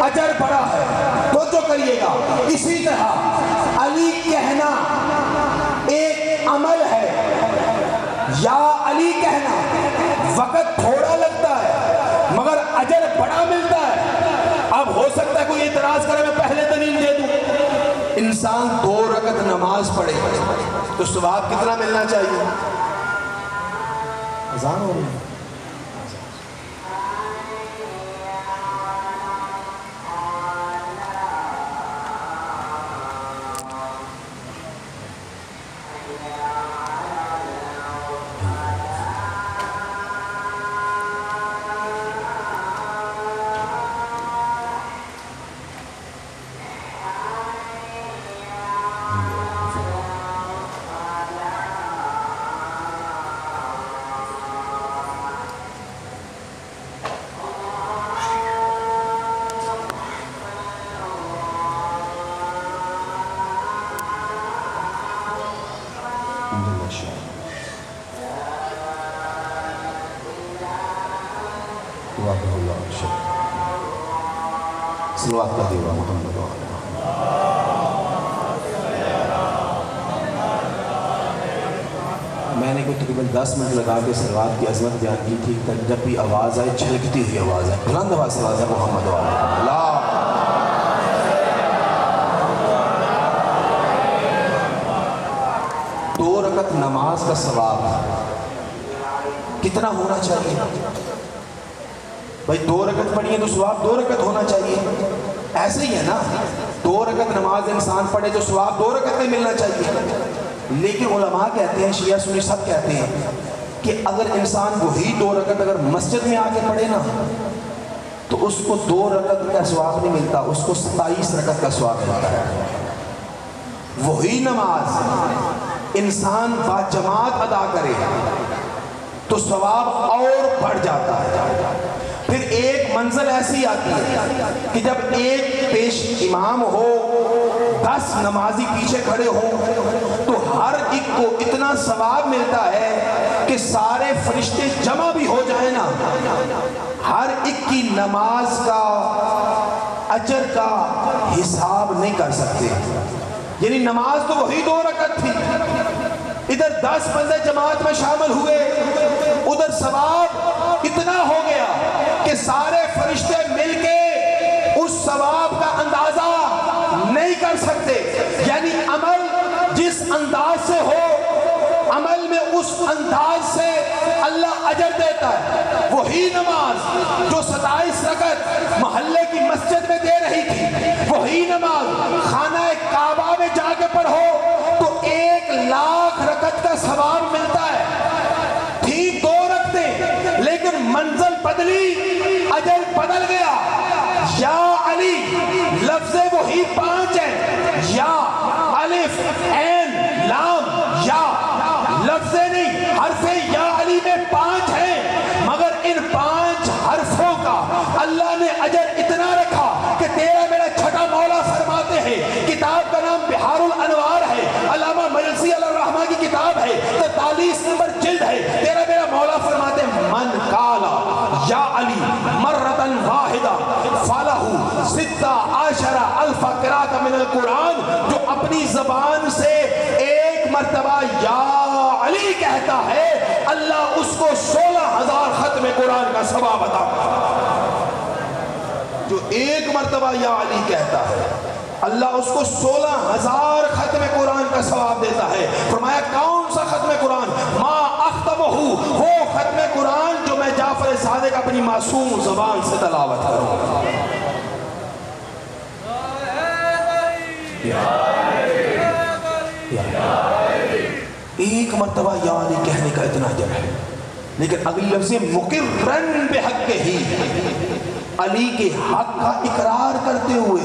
اجر بڑا ہے، تو جو کریے گا۔ اسی طرح علی کہنا ایک عمل ہے، یا علی کہنا وقت تھوڑا لگتا ہے مگر اجر بڑا ملتا ہے۔ اب ہو سکتا ہے کوئی اعتراض کرے میں پہلے دلیل دے دوں۔ انسان 2 رکعت نماز پڑھے تو ثواب کتنا ملنا چاہیے؟ اذان ہو رہی ہے۔ صلوات کا دیوا محمد میں نے کوئی تقریباً 10 منٹ لگا کے صلوات کی عظمت بیان کی تھی، جب بھی آواز آئے چھلکتی ہوئی آواز ہے، بلند آواز سے آواز ہے محمد اللہ۔ 2 رکعت نماز کا ثواب کتنا ہونا چاہیے؟ بھائی 2 رکعت پڑھی ہے تو ثواب 2 رکعت ہونا چاہیے۔ ایسے ہی ہے نا، 2 رکعت نماز انسان پڑھے تو ثواب 2 رکعت میں ملنا چاہیے۔ لیکن علماء کہتے ہیں، شیعہ سنی سب کہتے ہیں کہ اگر انسان وہی 2 رکعت اگر مسجد میں آ کے پڑھے نا تو اس کو 2 رکعت کا ثواب نہیں ملتا، اس کو 27 رکعت کا ثواب ملتا ہے۔ وہی نماز انسان با جماعت ادا کرے تو ثواب اور بڑھ جاتا ہے۔ پھر ایک منزل ایسی آتی ہے کہ جب ایک پیش امام ہو، 10 نمازی پیچھے کھڑے ہوں تو ہر ایک کو اتنا ثواب ملتا ہے کہ سارے فرشتے جمع بھی ہو جائیں نا، ہر ایک کی نماز کا اجر کا حساب نہیں کر سکتے۔ یعنی نماز تو وہی 2 رکعت تھی، ادھر 10 بندے جماعت میں شامل ہوئے، ادھر ثواب اتنا ہو گیا کہ سارے فرشتے مل کے اس ثواب کا اندازہ نہیں کر سکتے۔ یعنی عمل جس انداز سے ہو، عمل میں اس انداز سے اللہ اجر دیتا ہے۔ وہی نماز جو 27 رکعت محلے کی مسجد میں دے رہی تھی، وہی نماز خانہ کعبہ میں جا کے پڑھو تو 1 لاکھ رکعت کا ثواب ملتا ہے۔ تھی 2 رکعتیں لیکن منزل بدلی، اجر بدل گیا۔ یا علی لفظ وہی 5 ہے، یا الف عین لام یا، لفظ نہیں، حرف یا علی میں 5 ہیں، مگر ان 5 حرفوں کا اللہ نے اجر اتنا رکھا کہ تیرا میرا چھٹا مولا فرماتے ہیں، کتاب کا نام بحار الانوار ہے، علامہ مجلسی علیہ الرحمہ کی کتاب ہے، 43 نمبر جلد ہے، تیرا میرا مولا فرماتے ہیں من قالا یا علی مرتن واحدہ فالہ 16 الف قراءۃ من القرآن، جو اپنی زبان سے ایک مرتبہ یا علی کہتا ہے اللہ اس کو 16,000 ختم قرآن کا ثواب عطا کرتا ہے۔ جو ایک مرتبہ یا علی کہتا ہے اللہ اس کو 16,000 ختم قرآن کا ثواب دیتا ہے۔ فرمایا کون سا ختم قرآن؟ ما اختمہ، وہ ختم قرآن جو میں جعفر صادق اپنی معصوم زبان سے تلاوت کروں۔ ایک مرتبہ یا علی کہنے کا اتنا اجر ہے۔ لیکن اگلی لفظ مقرن بحق ہی، علی کے حق کا اقرار کرتے ہوئے،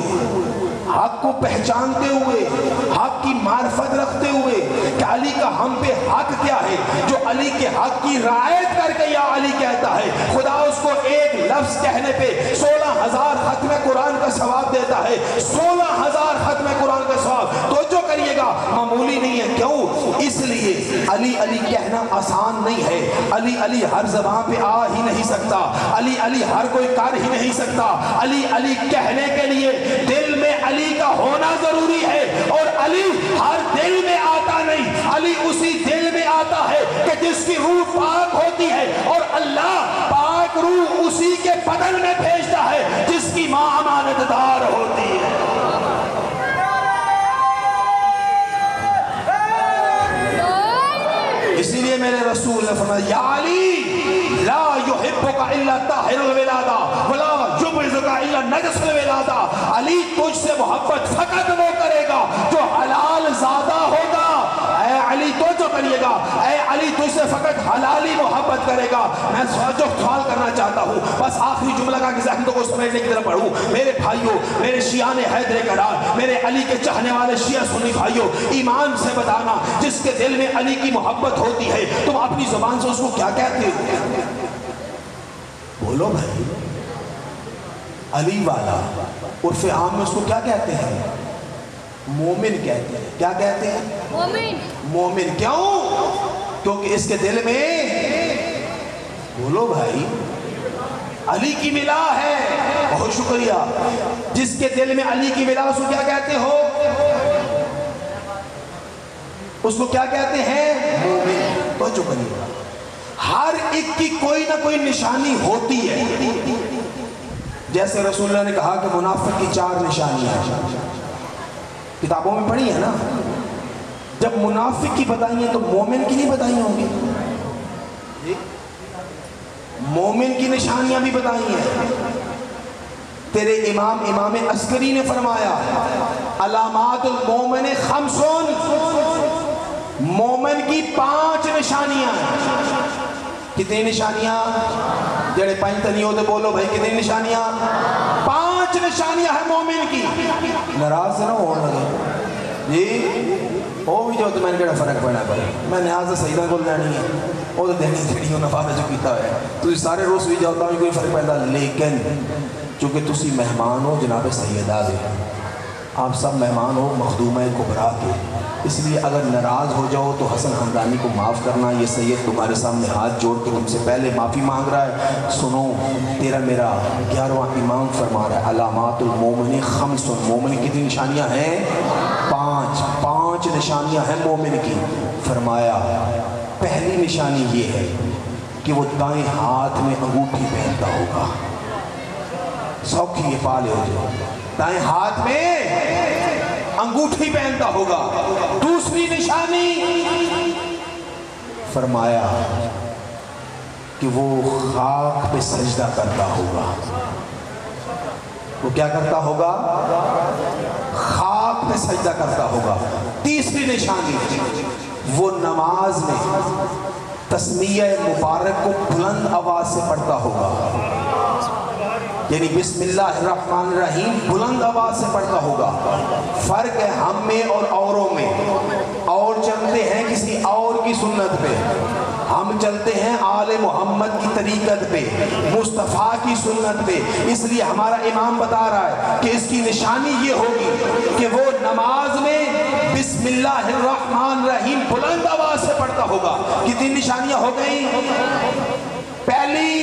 حق کو پہچانتے ہوئے، حق کی معرفت رکھتے ہوئے کہ علی کا ہم پہ حق کیا ہے، جو علی کے حق کی رعایت کر کے یا علی کہتا ہے، خدا اس کو ایک لفظ کہنے پہ 16,000 ختم قرآن کا ثواب دیتا ہے، 16,000 ختم قرآن کا ثواب۔ توجہ کریے گا، معمولی نہیں ہے۔ کیوں؟ اس لیے علی علی کہنا آسان نہیں ہے۔ علی علی ہر زبان پہ آ ہی نہیں سکتا، علی علی ہر کوئی کر ہی نہیں سکتا۔ علی علی کہنے کے لیے دل میں علی کا ہونا ضروری ہے، اور علی ہر دل میں آتا نہیں، علی اسی دل میں آتا ہے کہ جس کی روح پاک ہوتی ہے، اور اللہ پاک روح اسی کے بدن میں بھیجتا ہے جس کی ماں امانت دار ہوتی ہے۔ اسی لیے میرے رسول نے فرمایا یا علی لا یحبک الا طاہر الولادہ ولا یبغضک الا نجس الولادہ، علی تجھ سے محبت فقط وہ کرے گا جو حلال زادہ ہوگا۔ اے علی توجہ کریے گا، اے علی تجھ سے فقط حلالی محبت کرے گا۔ میں جو سوال کرنا چاہتا ہوں، بس آخری جملہ کا کہ ذہن کو سمجھنے کی طرف پڑھوں۔ میرے بھائیوں، میرے شیعان حیدر کرام، میرے علی کے چاہنے والے شیعہ سنی بھائیوں، ایمان سے بتانا، جس کے دل میں علی کی محبت ہوتی ہے، تم اپنی زبان سے اس کو کیا کہتے ہو؟ بولو بھائی، علی والا عرف عام میں اس کو کیا کہتے ہیں؟ مومن کہتے ہیں۔ کیا کہتے ہیں؟ مومن۔ مومن کیوں؟ کیونکہ اس کے دل میں، بولو بھائی، علی کی ملا ہے۔ بہت شکریہ۔ جس کے دل میں علی کی ملا، اس کو کیا کہتے ہو؟ اس کو کیا کہتے ہیں؟ مومن۔ تو شکریہ۔ ہر ایک کی کوئی نہ کوئی نشانی ہوتی ہے۔ جیسے رسول اللہ نے کہا کہ منافق کی 4 نشانیاں ہیں، کتابوں میں پڑھی ہے نا۔ جب منافق کی بتائی ہیں تو مومن کی نہیں بتائی ہوں گی؟ مومن کی نشانیاں بھی بتائی ہیں۔ تیرے امام عسکری نے فرمایا علامات المومن 5، مومن کی 5 نشانیاں ہیں۔ کتنی نشانیاں؟ جڑے 5 تنی ہوتے بولو بھائی، کتنی نشانیاں؟ 5 نشانیاں ہیں مومن کی۔ ناراض سے نہ ہونے لگے جی، وہ بھی جو تو میں نے کہا فرق پڑنا پر میں نیاز سیدہ کو لینی ہے، وہ تو دینی تھیڑی ہونا فارغ جو کیتا ہے تو سارے روز بھی جاتا ہوں کوئی فرق پیدا، لیکن چونکہ تسی مہمان ہو جناب سیدہ دے، آپ سب مہمان ہو مخدومہ کبریٰ کے، اس لیے اگر ناراض ہو جاؤ تو حسن حمدانی کو معاف کرنا۔ یہ سید تمہارے سامنے ہاتھ جوڑ کے تم سے پہلے معافی مانگ رہا ہے۔ سنو، تیرا میرا 11واں امام فرما رہا ہے علامات المومن 5، مومن کی کتنی نشانیاں ہیں؟ 5 نشانیاں ہیں مومن کی۔ فرمایا پہلی نشانی یہ ہے کہ وہ دائیں ہاتھ میں انگوٹھی پہنتا ہوگا۔ سوکھی یہ پالے ہو جائے، دائیں ہاتھ میں انگوٹھی پہنتا ہوگا۔ دوسری نشانی فرمایا کہ وہ خاک پہ سجدہ کرتا ہوگا۔ وہ کیا کرتا ہوگا؟ خاک پہ سجدہ کرتا ہوگا۔ تیسری نشانی وہ نماز میں تسمیہ مبارک کو بلند آواز سے پڑھتا ہوگا، یعنی بسم اللہ الرحمن الرحیم بلند آواز سے پڑھتا ہوگا۔ فرق ہے ہم میں اور اوروں میں، اور چلتے ہیں کسی اور کی سنت پہ، ہم چلتے ہیں آل محمد کی طریقت پہ، مصطفیٰ کی سنت پہ۔ اس لیے ہمارا امام بتا رہا ہے کہ اس کی نشانی یہ ہوگی کہ وہ نماز میں بسم اللہ الرحمن الرحیم بلند آواز سے پڑھتا ہوگا۔ کتنی نشانیاں ہو گئیں؟ پہلی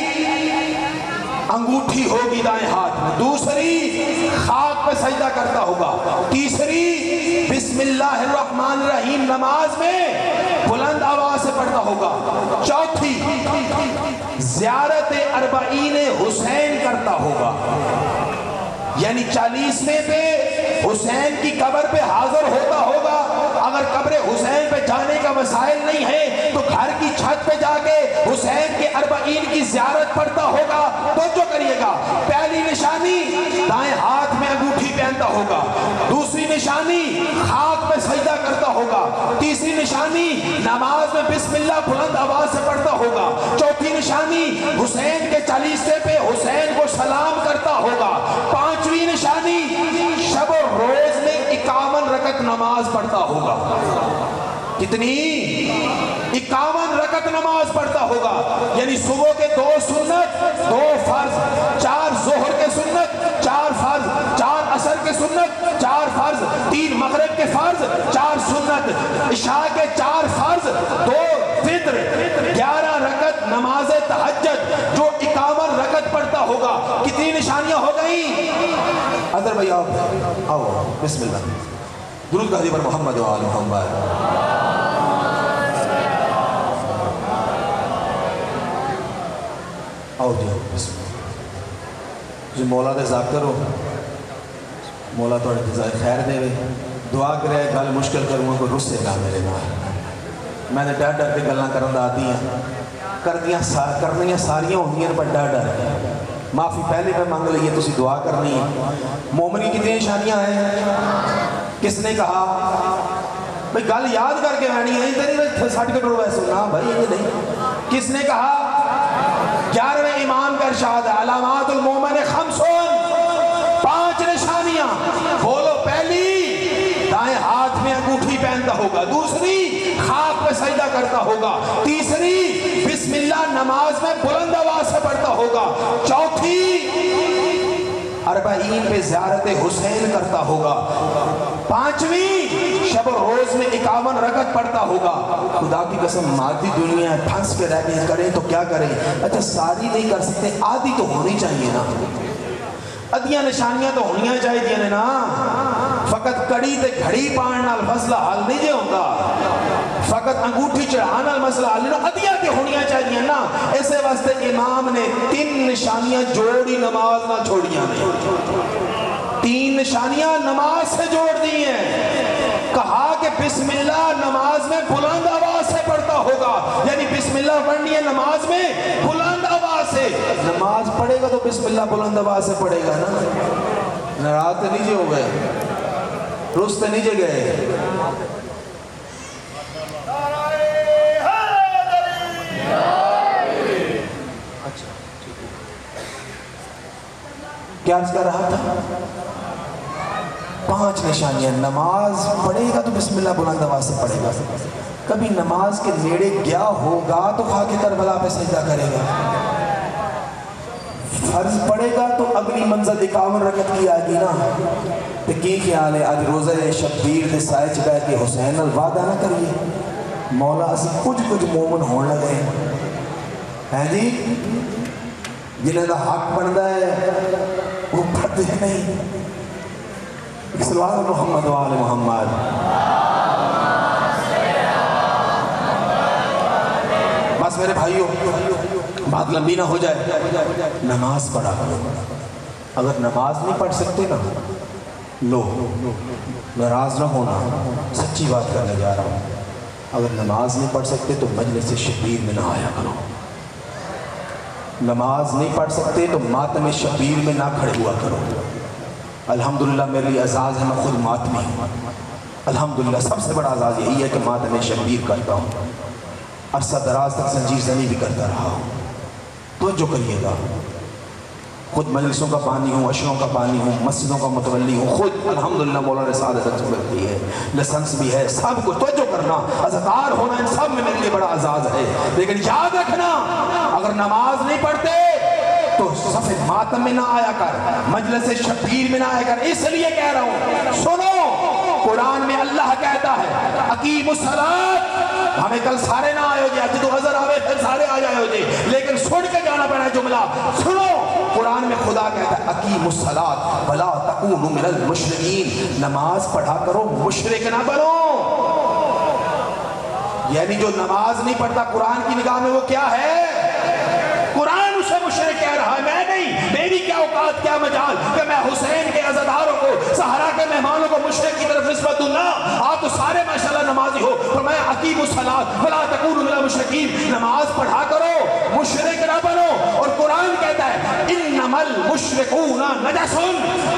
انگوٹھی ہوگی دائیں ہاتھ میں، دوسری خاک پہ سجدہ کرتا ہوگا، تیسری بسم اللہ الرحمن الرحیم نماز میں بلند آواز سے پڑھتا ہوگا، چوتھی زیارت 40 حسین کرتا ہوگا، یعنی 40ویں پہ حسین کی قبر پہ حاضر ہوتا ہوگا۔ اگر قبر حسین پہ جانے کا وسائل نہیں ہے تو گھر کی چھت پہ جا کے حسین کے 40 کی زیارت پڑھتا ہوگا۔ توجہ کریے گا، پہلی نشانی دائیں ہاتھ میں انگوٹھی پہنتا ہوگا، دوسری نشانی خاک پہ سجدہ کرتا ہوگا، ہوگا. تیسری نشانی نماز میں بسم اللہ بلند آواز سے پڑھتا ہوگا. چوتھی نشانی حسین کے چالیسے پہ حسین کو سلام کرتا ہوگا. پانچویں نشانی شب و روز میں 51 رکعت نماز پڑھتا ہوگا. کتنی؟ 51 رکعت نماز پڑھتا ہوگا. یعنی صبح کے 2 سنت 2 فرض، 4 ظہر کے سنت 4 فرض، 4 عصر کے سنت 4 فرض، 3 مغرب کے فرض 4 سنت، عشاء کے 4 فرض 2 فطر، 11 رکعت نماز تہجد جو 51 رکعت پڑھتا ہوگا. کتنی نشانیاں ہو گئیں؟ اظہر بھائی آؤ بسم اللہ. درود گاہی پر محمد و آل محمد. آؤ جی بسم اللہ. جی مولا دے ذاکر ہو، مولا تھوڑے جزائے خیر دے وے. دعا کرے گل مشکل کروں کوئی رسے گا میرے نال. میں نے ڈر ڈر کے گلاں کرن دا آتی ہیں، کرنیاں ساریاں ہوندیاں پر ڈر ڈر کے. معافی پہلے میں مانگ لئیے، تسی دعا کرنی ہے. مومن کی کتنی نشانیاں ہیں؟ کس نے کہا؟ بھئی گل یاد کر کے رہنی ہے، تیری سرٹیفکیٹ رو ویسے نا بھائی یہ نہیں. کس نے کہا؟ 11ویں امام کا ارشاد ہے علامات المومن 5 نشانیاں. بولو پہلی دائیں ہاتھ میں انگوٹھی پہنتا ہوگا. دوسری خاک پہ سجدہ کرتا ہوگا. تیسری بسم اللہ نماز میں بلند آواز سے پڑھتا ہوگا. چوتھی 40 پہ زیارت حسین کرتا ہوگا. 5ویں شب و روز میں 51 رکعت پڑھتا ہوگا. خدا کی قسم مادی دنیا ہے، پھنس کے رہ گئے، کریں تو کیا کریں؟ اچھا ساری نہیں کر سکتے، آدھی تو ہونی چاہیے نا. ادیاں نشانیاں تو ہونیاں چاہیے نا. فقط کڑی تے گھڑی پان نال مسئلہ حل نہیں جے ہوتا. فقط انگوٹھی چڑھان نال مسئلہ حل نہیں. ادیاں تے ہونیاں چاہیے نا. اسے واسطے امام نے 3 نشانیاں جوڑی نماز نہ چھوڑیاں نے. 3 نشانیاں نماز سے جوڑ دی ہیں. کہا کہ بسم اللہ نماز میں بلند آواز سے پڑھتا ہوگا. یعنی بسم اللہ پڑھنی ہے نماز میں بلند آواز سے. نماز پڑھے گا تو بسم اللہ بلند آواز سے پڑھے گا نا. ناراض تو نیچے ہو گئے، رست نیچے گئے. کیا عرض کر رہا تھا؟ 5 نشانیاں. نماز پڑھے گا تو بسم اللہ بلند آواز سے پڑھے گا. کبھی نماز کے نیڑے گیا ہوگا تو خاک کربلا پہ سجدہ کرے گا. فرض پڑھے گا تو اگلی منزل 51 رکعت کی آئے گی نا. تو کی خیال ہے آج روزہ شبیر دے سائے چ بیٹھ کے حسین نال وعدہ نہ کریے. مولا اسی کچھ مومن ہون لگے ہیں جی جنہیں دا حق بنتا ہے وہ پڑھتے نہیں. صلوات محمد و آل محمد. بس میرے بھائیوں بات لمبی نہ ہو جائے، نماز پڑھا کرو. اگر نماز نہیں پڑھ سکتے نا لو ناراض نہ ہونا، سچی بات کرنے جا رہا ہوں. اگر نماز نہیں پڑھ سکتے تو مجلس شبیر میں نہ آیا کرو. نماز نہیں پڑھ سکتے تو ماتم شبیر میں نہ کھڑے ہوا کرو. الحمدللہ میرے لیے اعزاز ہے، میں خود ماتمی ہوں. الحمدللہ سب سے بڑا اعزاز یہی ہے کہ ماتم شبیر کرتا ہوں. عرصہ دراز تک زنجیر زنی بھی کرتا رہا ہوں. توجہ کریے گا، خود مجلسوں کا بانی ہوں، عشروں کا بانی ہوں، مسجدوں کا متولی ہوں. خود الحمدللہ مولانا سعادت بھی ہے، لسنس بھی ہے، سب کو توجہ کرنا، عزتار ہونا، ان سب میں میرے لیے بڑا اعزاز ہے. لیکن یاد رکھنا اگر نماز نہیں پڑھتے تو صف ماتم میں نہ آیا کر، مجلس شبیر میں نہ آیا کر. اس لیے کہہ رہا ہوں سنو، قرآن میں اللہ کہتا ہے اقیم الصلاۃ. ہمیں کل سارے نہ آئے ہو جائے، اب تو حضر آوے پھر سارے آ جائے ہو جائے، لیکن سن کے جانا پڑا ہے جملہ. سنو قرآن میں خدا کہتا ہے اقیم الصلاۃ ولا تکونوا من المشرکین. نماز پڑھا کرو، مشرک نہ بنو. یعنی جو نماز نہیں پڑھتا قرآن کی نگاہ میں وہ کیا ہے؟ قرآن اسے مشرک کہہ رہا ہے، میں نہیں. میری کیا اوقات کیا مجال کہ میں حسین کے عزاداروں کو، سہارا کے مہمانوں کو مشرک کی طرف نسبت دوں. نہ، آپ تو سارے ماشاءاللہ نمازی ہو. فرمایا اقیم الصلاۃ ولا تکونوا من المشرکین. نماز پڑھا کرو، مشرک نہ بنو. اور قرآن کہتا ہے انما المشرکون نجس.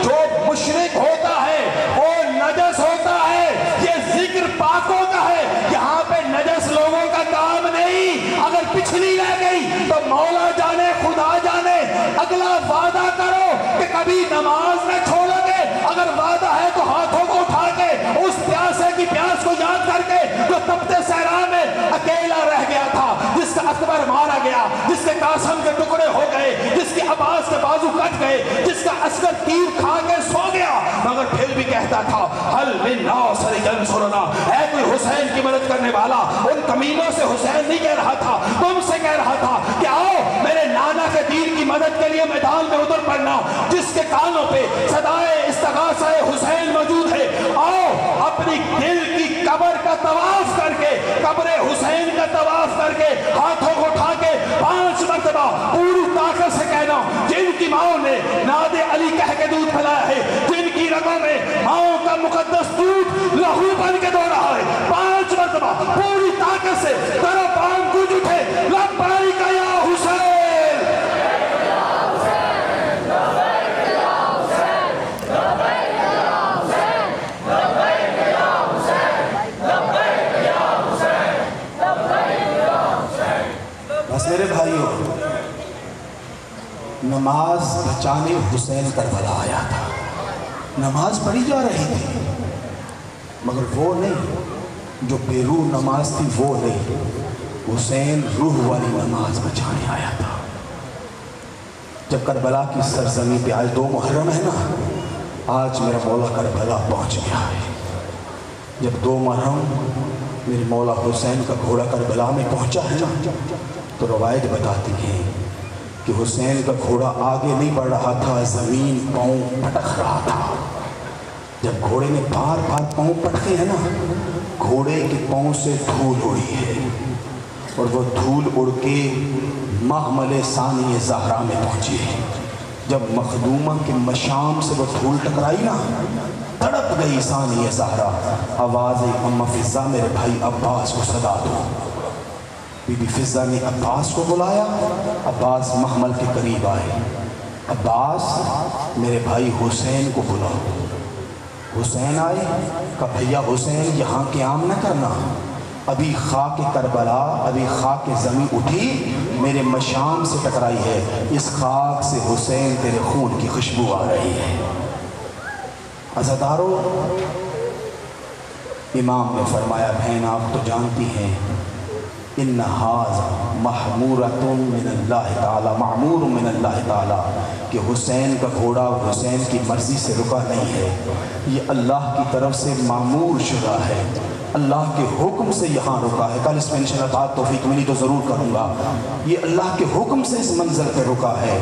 جو مشرک ہوتا ہے وہ نجس ہوتا ہے. یہ ذکر پاکوں اگر پچھلی رہ گئی تو مولا جانے خدا جانے اگلا وعدہ کرو کہ کبھی نماز نہ چھوڑو گے. اگر وعدہ ہے تو ہاتھوں کو اٹھا کے اس پیاسے کی پیاس کو یاد کر کے جو تپتے صحرا میں اکیلا رہ گیا تھا, جس کا اکبر مارا گیا, جس کے قاسم کے ٹکڑے ہو گئے, جس کے عباس کے بازو کٹ گئے, جس کا عسکر تیر کھا کے سو گیا, مگر پھر بھی کہتا تھا حل من ناصر ینصرنا, اے کوئی حسین کی مدد کرنے والا. ان کمینوں سے حسین نہیں کہہ رہا تھا, تم سے کہہ رہا تھا کہ آؤ میرے نانا کے دین کی مدد کے لیے میدان میں اتر پڑنا. جس کے کانوں پہ صدائے استغاثہ حسین موجود ہے, آؤ اپنی دل کی قبر کا طواف کر کے, قبر حسین کا طواف کر کے, ہاتھوں کو اٹھا کے 5 مرتبہ پوری طاقت سے کہنا, جن کی ماؤں نے ناد علی کہہ کے دودھ پلایا ہے, جن کی رگوں میں ماؤں کا مقدس دودھ لہو بن کے دوڑ رہا ہے, 5 مرتبہ پوری طاقت سے در و بام گونج اٹھے لبیک یا حسین. بس میرے بھائیوں, نماز بچانے حسین کربلا آیا تھا. نماز پڑھی جا رہی تھی, مگر وہ نہیں جو بیرو نماز تھی, وہ نہیں. حسین روح والی نماز بچانے آیا تھا. جب کربلا کی سرزمین پہ آج 2 محرم ہے نا, آج میرا مولا کربلا پہنچ گیا ہے. جب 2 محرم میرے مولا حسین کا گھوڑا کربلا میں پہنچا ہے نا, تو روایت بتاتی ہے کہ حسین کا گھوڑا آگے نہیں بڑھ رہا تھا, زمین پاؤں پٹک رہا تھا. جب گھوڑے نے بار بار پاؤں پٹکے ہیں نا, گھوڑے کے پاؤں سے دھول اڑی ہے, اور وہ دھول اڑ کے محمل ثانی زہرا میں پہنچی ہے. جب مخدومہ کے مشام سے وہ دھول ٹکرائی نا, تڑپ گئی ثانی زہرا. آواز ام فضہ میرے بھائی عباس کو صدا دو. بی بی فضہ نے عباس کو بلایا. عباس محمل کے قریب آئے. عباس میرے بھائی حسین کو بلاؤ. حسین آئے, کہا بھیا حسین یہاں قیام نہ کرنا, ابھی خاک کربلا, ابھی خاک زمین اٹھی, میرے مشام سے ٹکرائی ہے, اس خاک سے حسین تیرے خون کی خوشبو آ رہی ہے. عزادارو, امام نے فرمایا بہن آپ تو جانتی ہیں, ان ھذا محمورۃ من اللہ تعالی, معمور من اللہ تعالی, کہ حسین کا گھوڑا حسین کی مرضی سے رکا نہیں ہے, یہ اللہ کی طرف سے معمور شدہ ہے, اللہ کے حکم سے یہاں رکا ہے. کل اس میں انشاءاللہ بات توفیق ملی تو ضرور کروں گا. یہ اللہ کے حکم سے اس منزل پہ رکا ہے.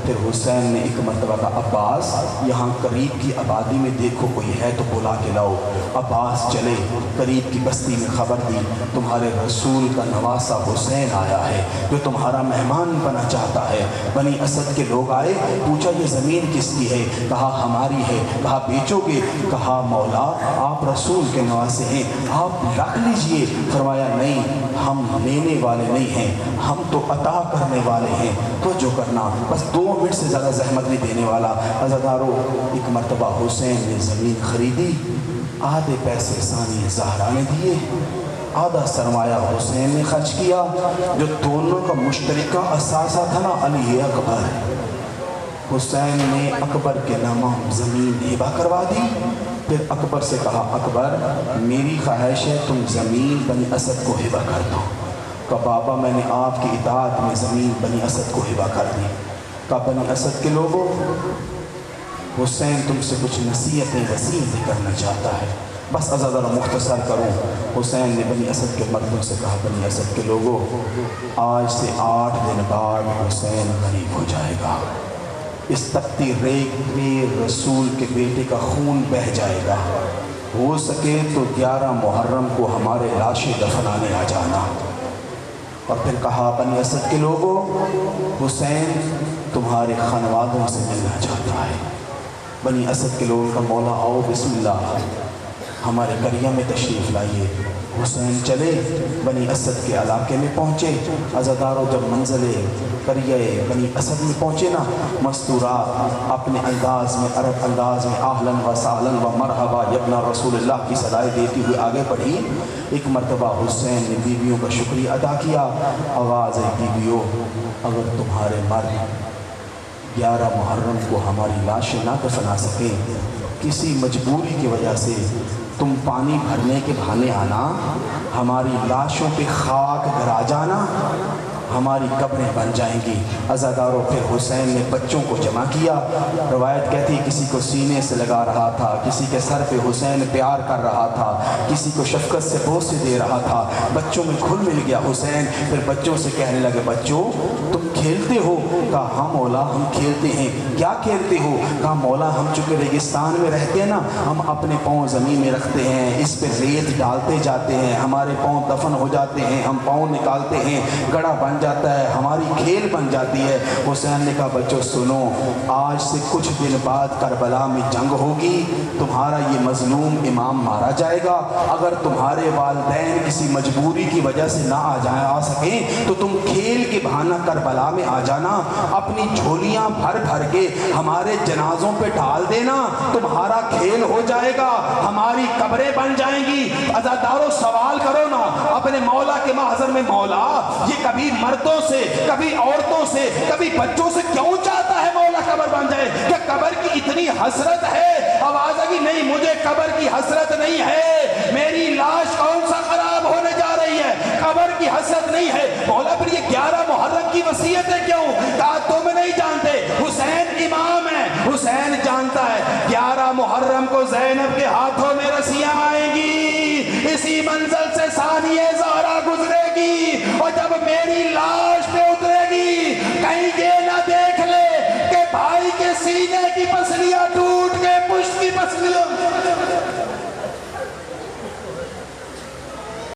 پھر حسین نے ایک مرتبہ کہا عباس یہاں قریب کی آبادی میں دیکھو کوئی ہے تو بلا کے لاؤ. عباس چلے, قریب کی بستی میں خبر دی تمہارے رسول کا نواسہ حسین آیا ہے جو تمہارا مہمان بنا چاہتا ہے. بنی اسد کے لوگ آئے, پوچھا یہ زمین کس کی ہے, کہا ہماری ہے. کہا بیچو گے, کہا مولا آپ رسول کے نواسے ہیں, آپ رکھ لیجئے. فرمایا نہیں, ہم لینے والے نہیں ہیں, ہم تو عطا کرنے والے ہیں. تو جو کرنا, بس 2 منٹ سے زیادہ زحمت نہیں دینے والا. عزادارو, ایک مرتبہ حسین نے زمین خریدی, آدھے پیسے ثانی زہرا نے دیے, آدھا سرمایہ حسین نے خرچ کیا. جو دونوں کا مشترکہ اثاثہ تھا نا علی اکبر, حسین نے اکبر کے نامہ زمین ہبہ کروا دی. پھر اکبر سے کہا اکبر میری خواہش ہے تم زمین بنی اسد کو ہبہ کر دو. کہا بابا میں نے آپ کی اطاعت میں زمین بنی اسد کو ہبہ کر دی. کہا بنی اسد کے لوگوں, حسین تم سے کچھ نصیحتیں وصیتیں کرنا چاہتا ہے. بس ذرا مختصر کروں. حسین نے بنی اسد کے مردوں سے کہا بنی اسد کے لوگوں, آج سے 8 دن بعد حسین غریب ہو جائے گا. اس تپتی ریگ میں رسول کے بیٹے کا خون بہہ جائے گا. ہو سکے تو 11 محرم کو ہمارے لاشیں دفنانے آ جانا. اور پھر کہا بنی اسد کے لوگوں, حسین تمہارے خانوادوں سے ملنا چاہتا ہے. بنی اسد کے لوگوں کا مولا آؤ بسم اللہ ہمارے قریہ میں تشریف لائیے. حسین چلے بنی اسد کے علاقے میں پہنچے. عزاداروں جب منزل قریہ بنی اسد میں پہنچے نا، مستورات اپنے انداز میں، عرب انداز میں اہلاً و سہلاً و مرحبا ابن رسول اللہ کی صدائیں دیتی ہوئی آگے بڑھی. ایک مرتبہ حسین نے بیویوں کا شکریہ ادا کیا. آواز ہے بیویوں، اگر تمہارے مرد 11 محرم کو ہماری لاشیں نہ دفنا سکیں، کسی مجبوری کی وجہ سے تم پانی بھرنے کے بہانے آنا، ہماری لاشوں پہ خاک گرا جانا، ہماری قبریں بن جائیں گی. عزاداروں پھر حسین نے بچوں کو جمع کیا. روایت کہتی ہے کسی کو سینے سے لگا رہا تھا، کسی کے سر پہ حسین پیار کر رہا تھا، کسی کو شفقت سے بوسے دے رہا تھا. بچوں میں گھل مل گیا حسین. پھر بچوں سے کہنے لگے بچوں تم کھیلتے ہو؟ کہا ہاں مولا ہم کھیلتے ہیں. کیا کھیلتے ہو؟ کہا مولا ہم چونکہ ریگستان میں رہتے ہیں نا، ہم اپنے پاؤں زمین میں رکھتے ہیں، اس پہ ریت ڈالتے جاتے ہیں، ہمارے پاؤں دفن ہو جاتے ہیں، ہم پاؤں نکالتے ہیں، گڑا بن جاتا ہے، ہماری کھیل بن جاتی ہے. حسین نے کہا بچوں سنو، آج سے کچھ دن بعد کربلا میں جنگ ہوگی، تمہارا یہ مظلوم امام مارا جائے گا. اگر تمہارے والدین کسی مجبوری کی وجہ سے نہ آ سکیں تو تم کھیل کے بہانہ کربلا میں آ جانا، اپنی جھولیاں بھر بھر کے ہمارے جنازوں پہ ڈال دینا، تمہارا کھیل ہو جائے گا، ہماری قبریں بن جائیں گی. عزاداروں سوال کرو نا اپنے مولا کے محضر میں، مولا یہ کبھی مردوں سے، کبھی عورتوں سے، کبھی بچوں سے کیوں چاہتا ہے مولا قبر بن جائے؟ کیا قبر کی اتنی حسرت ہے؟ آواز آگی نہیں مجھے قبر کی حسرت نہیں ہے، میری لاش کون سا خراب ہونے جا رہی ہے، قبر کی حسرت نہیں ہے. مولا پھر یہ 11 محرم کی وصیتیں کیوں؟